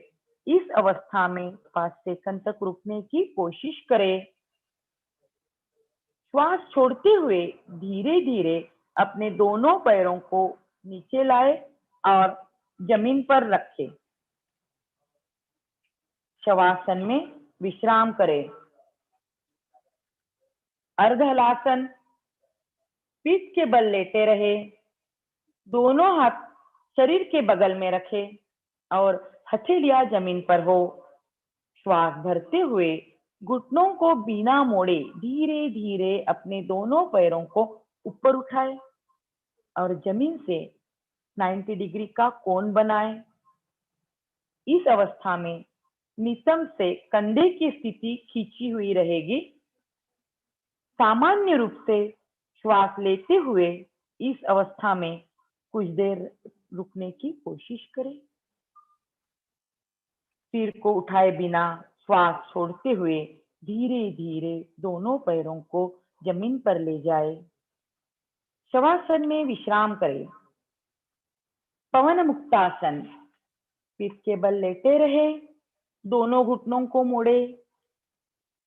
इस अवस्था में 5 सेकंड तक रुकने की कोशिश करें। श्वास छोड़ते हुए धीरे धीरे अपने दोनों पैरों को नीचे लाए और जमीन पर रखे। शवासन में विश्राम करें। अर्ध हलासन, पीठ के बल लेटे रहे, दोनों हाथ शरीर के बगल में रखे और हथेलियां जमीन पर हो। श्वास भरते हुए घुटनों को बिना मोड़े धीरे धीरे अपने दोनों पैरों को ऊपर उठाए और जमीन से 90 डिग्री का कोण बनाए। इस अवस्था में नितंब से कंधे की स्थिति खींची हुई रहेगी। सामान्य रूप से श्वास लेते हुए इस अवस्था में कुछ देर रुकने की कोशिश करें। सिर को उठाए बिना श्वास छोड़ते हुए धीरे धीरे दोनों पैरों को जमीन पर ले जाए। शवासन में विश्राम करें। पवन मुक्तासन, पीठ के बल लेटे रहे, दोनों घुटनों को मोड़े।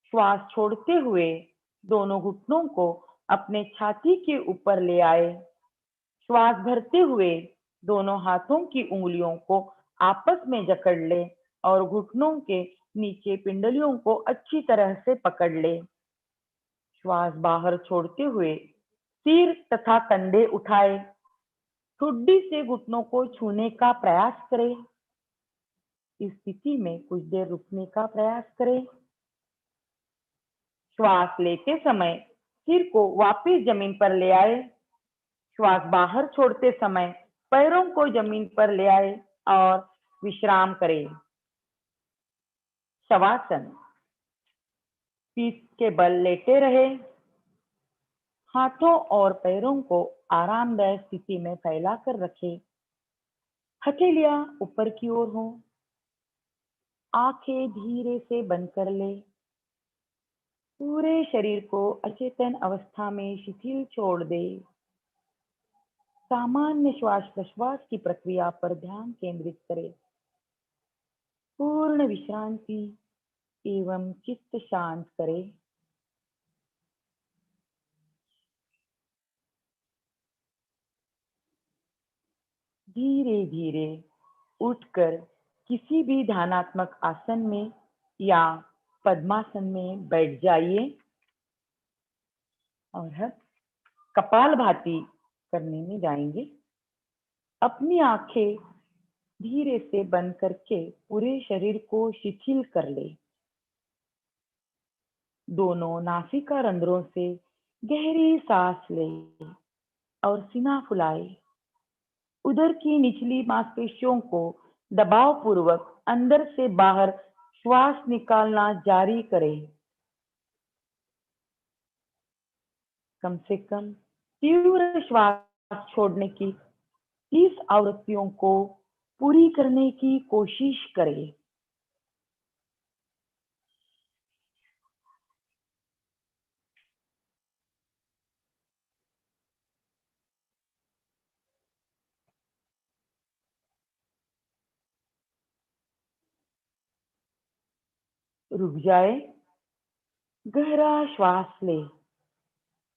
श्वास छोड़ते हुए दोनों घुटनों को अपने छाती के ऊपर ले आए। श्वास भरते हुए दोनों हाथों की उंगलियों को आपस में जकड़ ले और घुटनों के नीचे पिंडलियों को अच्छी तरह से पकड़ ले। श्वास बाहर छोड़ते हुए सिर तथा कंधे उठाए। ठुड्डी से घुटनों को छूने का प्रयास करें। इस स्थिति में कुछ देर रुकने का प्रयास करें। श्वास लेते समय सिर को वापस जमीन पर ले आए। श्वास बाहर छोड़ते समय पैरों को जमीन पर ले आए और विश्राम करें। शवासन, पीठ के बल लेटे रहे, हाथों और पैरों को आरामदायक स्थिति में फैलाकर रखें। हथेलियां ऊपर की ओर हो। आंखें धीरे से बंद कर ले। पूरे शरीर को अचेतन अवस्था में शिथिल छोड़ दे। सामान्य श्वास प्रश्वास की प्रक्रिया पर ध्यान केंद्रित करें। पूर्ण विश्रांति एवं चित्त शांत करें। धीरे धीरे उठकर किसी भी ध्यानात्मक आसन में या पद्मासन में बैठ जाइए और हम कपालभाति करने में जाएंगे। अपनी आंखें धीरे से बंद करके पूरे शरीर को शिथिल कर ले। दोनों नासिका रंध्रों से गहरी सांस ले और सीना फुलाए। उदर की निचली मांसपेशियों को दबाव पूर्वक अंदर से बाहर श्वास निकालना जारी करें। कम से कम तीव्र श्वास छोड़ने की 30 आवृत्तियों को पूरी करने की कोशिश करें। रुक जाए, गहरा श्वास ले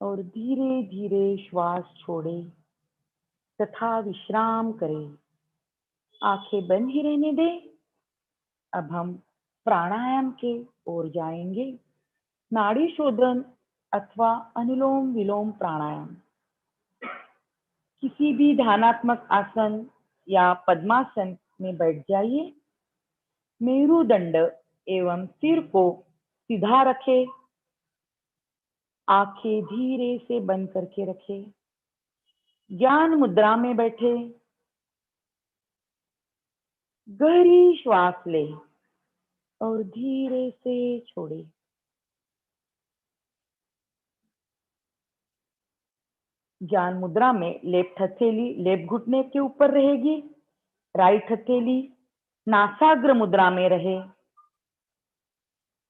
और धीरे धीरे श्वास छोड़े तथा विश्राम करें। आंखें बंद ही रहने दें। अब हम प्राणायाम के ओर जाएंगे। नाड़ी शोधन अथवा अनुलोम विलोम प्राणायाम। किसी भी ध्यानात्मक आसन या पद्मासन में बैठ जाइए। मेरुदंड एवं सिर को सीधा रखें। आंखें धीरे से बंद करके रखें। ज्ञान मुद्रा में बैठे। गहरी श्वास ले और धीरे से छोड़े। ज्ञान मुद्रा में लेफ्ट हथेली लेफ्ट घुटने के ऊपर रहेगी। राइट हथेली नासाग्र मुद्रा में रहे।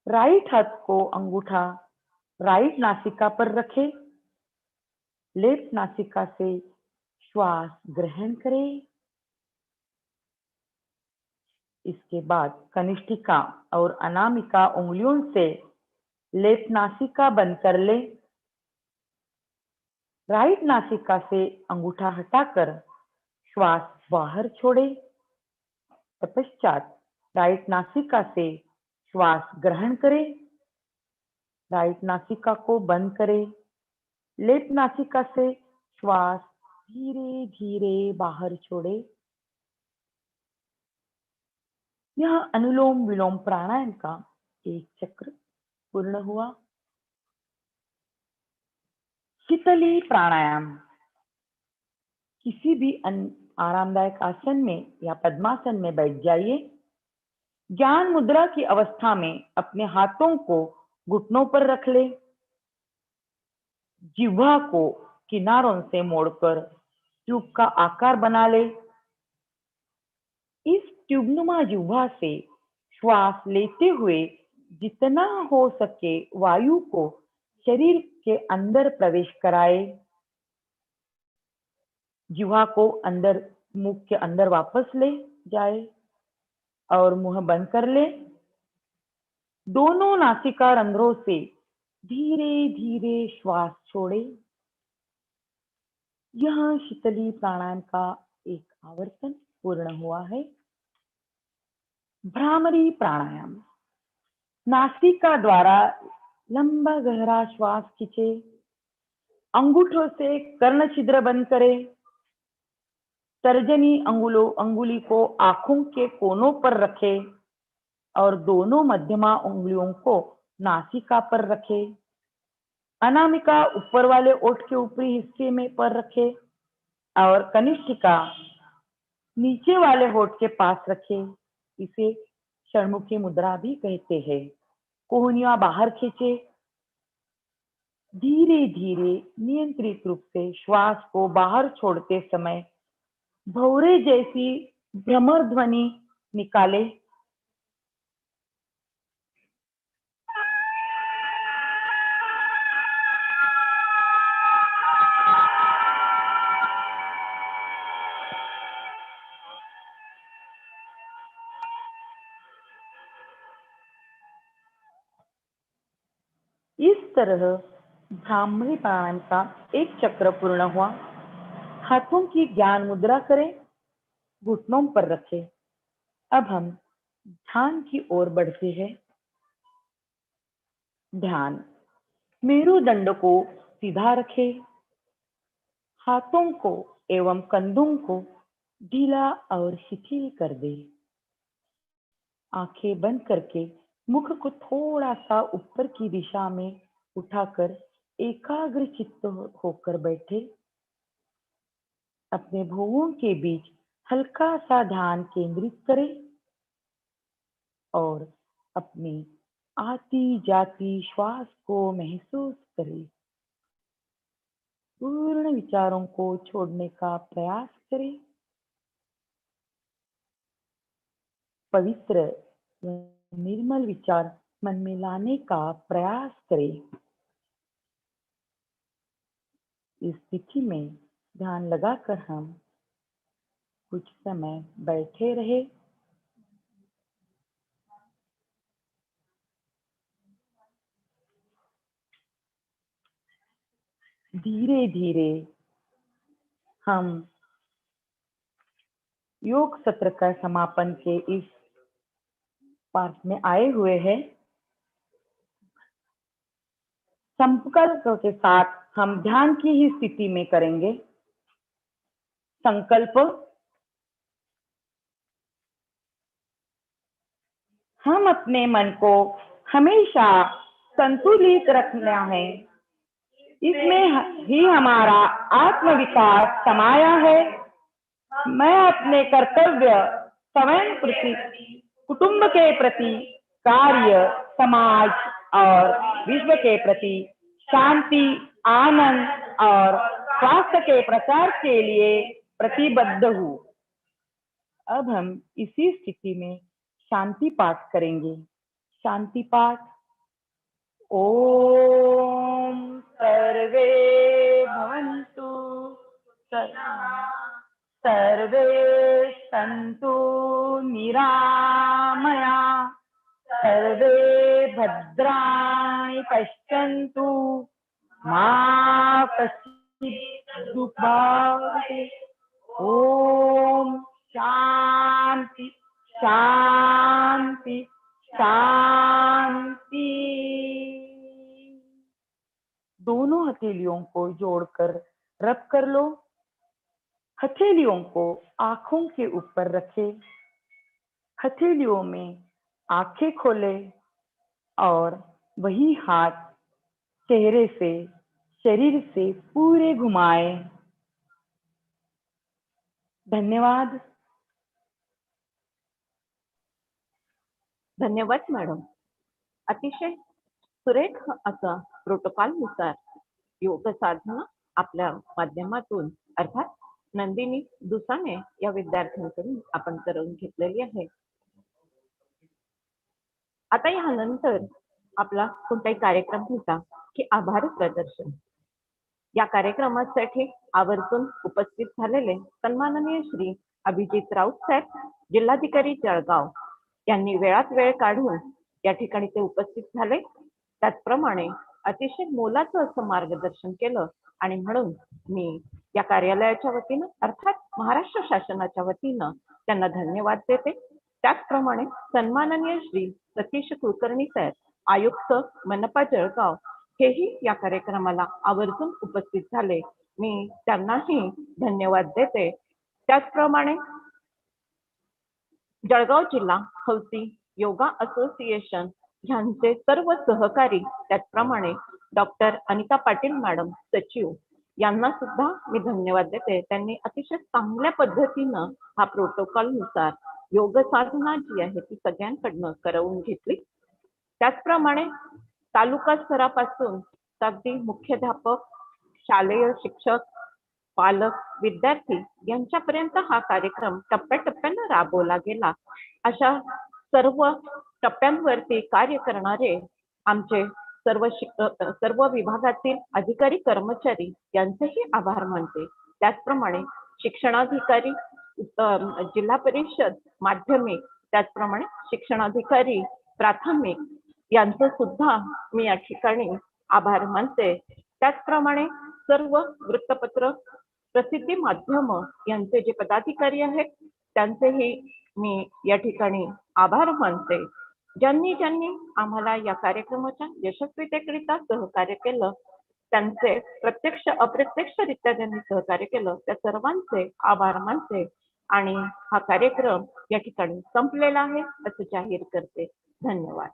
राइट हाथ को अंगूठा राइट नासिका पर रखे। लेफ्ट नासिका से श्वास ग्रहण करें। इसके बाद कनिष्ठिका और अनामिका उंगलियों से लेफ्ट नासिका बंद कर ले राइट नासिका से अंगूठा हटाकर श्वास बाहर छोड़े। तत्पश्चात राइट नासिका से श्वास ग्रहण करें। राइट नासिका को बंद करें। लेफ्ट नासिका से श्वास धीरे धीरे बाहर छोड़े। यह अनुलोम विलोम प्राणायाम का एक चक्र पूर्ण हुआ। शीतली प्राणायाम। किसी भी आरामदायक आसन में या पद्मासन में बैठ जाइए। ज्ञान मुद्रा की अवस्था में अपने हाथों को घुटनों पर रख ले। जिह्वा को किनारों से मोड़कर ट्यूब का आकार बना ले। इस ट्यूबनुमा जिह्वा से श्वास लेते हुए जितना हो सके वायु को शरीर के अंदर प्रवेश कराए। जिह्वा को अंदर, मुख के अंदर वापस ले जाए और मुंह बंद कर ले। दोनों नासिका रंध्रों से धीरे धीरे श्वास छोड़े। यह शीतली प्राणायाम का एक आवर्तन पूर्ण हुआ है। भ्रामरी प्राणायाम। नासिका द्वारा लंबा गहरा श्वास खींचे। अंगूठों से कर्ण छिद्र बंद करें। तर्जनी अंगुली को आंखों के कोनों पर रखें और दोनों मध्यमा उंगलियों को नासिका पर रखें। अनामिका ऊपर वाले ओठ के ऊपरी हिस्से में पर रखें और कनिष्ठिका नीचे वाले होठ के पास रखें। इसे षण्मुखी मुद्रा भी कहते हैं। कोहनियां बाहर खींचे। धीरे धीरे नियंत्रित रूप से श्वास को बाहर छोड़ते समय भौरे जैसी भ्रमर ध्वनि निकाले। इस तरह भ्रामरी प्राणायाम का एक चक्र पूर्ण हुआ। हाथों की ज्ञान मुद्रा करें, घुटनों पर रखें। अब हम ध्यान की ओर बढ़ते हैं। ध्यान। मेरुदंड को सीधा रखें। हाथों को एवं कंधों को ढीला और शिथिल कर दे। आंखें बंद करके मुख को थोड़ा सा ऊपर की दिशा में उठाकर एकाग्र चित्त होकर बैठे। अपने भुवों के बीच हल्का सा ध्यान केंद्रित करें और अपनी आती जाती श्वास को महसूस करें। पूर्ण विचारों को छोड़ने का प्रयास करें। पवित्र निर्मल विचार मन में लाने का प्रयास करें। इस स्थिति में ध्यान लगाकर हम कुछ समय बैठे रहे। धीरे धीरे हम योग सत्र का समापन के इस पार्ट में आए हुए हैं। संकल्प के साथ हम ध्यान की ही स्थिति में करेंगे। संकल्प। हम अपने मन को हमेशा संतुलित रखना है। इसमें ही हमारा आत्मविकास समाया है। मैं अपने कर्तव्य स्वयं प्रति, कुटुंब के प्रति, कार्य, समाज और विश्व के प्रति शांति, आनंद और स्वास्थ्य के प्रसार के लिए प्रतिबद्ध हूँ। अब हम इसी स्थिति में शांति पाठ करेंगे। शांति पाठ। ओम सर्वे भवन्तु सर्वे सन्तु निरामया सर्वे भद्राणि पश्यन्तु मा कश्चित् सुभागते ओम शांति शांति शांति। दोनों हथेलियों को जोड़कर रब कर लो। हथेलियों को आंखों के ऊपर रखे, हथेलियों में आंखें खोले और वही हाथ चेहरे से शरीर से पूरे घुमाए। धन्यवाद। धन्यवाद मॅडम. अतिशय सुरेख असा प्रोटोकॉलनुसार योग साधना आपल्या माध्यमातून अर्थात नंदिनी दुसाने या विद्यार्थ्यांकडून आपण करून घेतलेली आहे. आता यानंतर आपला कोणताही कार्यक्रम होता की आभार प्रदर्शन. या कार्यक्रमासाठी आवर्जून उपस्थित झालेले सन्माननीय श्री अभिजित राऊत साहेब, जिल्हाधिकारी जळगाव यांनी वेळात वेळ काढून या ठिकाणी ते उपस्थित झाले. त्याचप्रमाणे अतिशय मोलाचं असं मार्गदर्शन केलं आणि म्हणून मी या कार्यालयाच्या वतीनं अर्थात महाराष्ट्र शासनाच्या वतीनं त्यांना धन्यवाद देते. त्याचप्रमाणे सन्माननीय श्री सतीश कुलकर्णी साहेब, आयुक्त मनपा जळगाव, हेही या कार्यक्रमाला आवर्जून उपस्थित झाले. मी त्यांनाही धन्यवाद देते. त्याचप्रमाणे जळगाव जिल्हा हौसी योगा असोसिएशन ह्यांचे सर्व सहकारी, त्याचप्रमाणे डॉक्टर अनिता पाटील मॅडम सचिव यांना सुद्धा मी धन्यवाद देते. त्यांनी अतिशय चांगल्या पद्धतीनं हा प्रोटोकॉल नुसार योग साधना जी आहे ती सगळ्यांकडनं करवून घेतली. त्याचप्रमाणे तालुका स्तरापासून अगदी मुख्याध्यापक, शालेय शिक्षक, पालक, विद्यार्थी यांच्यापर्यंत हा कार्यक्रम टप्प्याटप्प्यानं राबवला गेला. अशा सर्व टप्प्यांवरती कार्य करणारे आमचे सर्व विभागातील अधिकारी कर्मचारी यांचेही आभार मानते. त्याचप्रमाणे शिक्षणाधिकारी, जिल्हा परिषद माध्यमिक, त्याचप्रमाणे शिक्षणाधिकारी प्राथमिक यांचं सुद्धा मी या ठिकाणी आभार मानते. त्याचप्रमाणे सर्व वृत्तपत्र, प्रसिद्धी माध्यम यांचे जे पदाधिकारी आहेत त्यांचेही मी या ठिकाणी आभार मानते. ज्यांनी आम्हाला या कार्यक्रमाच्या यशस्वीतेकरिता सहकार्य केलं, त्यांचे प्रत्यक्ष अप्रत्यक्षरित्या ज्यांनी सहकार्य केलं त्या सर्वांचे आभार मानते आणि हा कार्यक्रम या ठिकाणी संपलेला आहे असं जाहीर करते. धन्यवाद.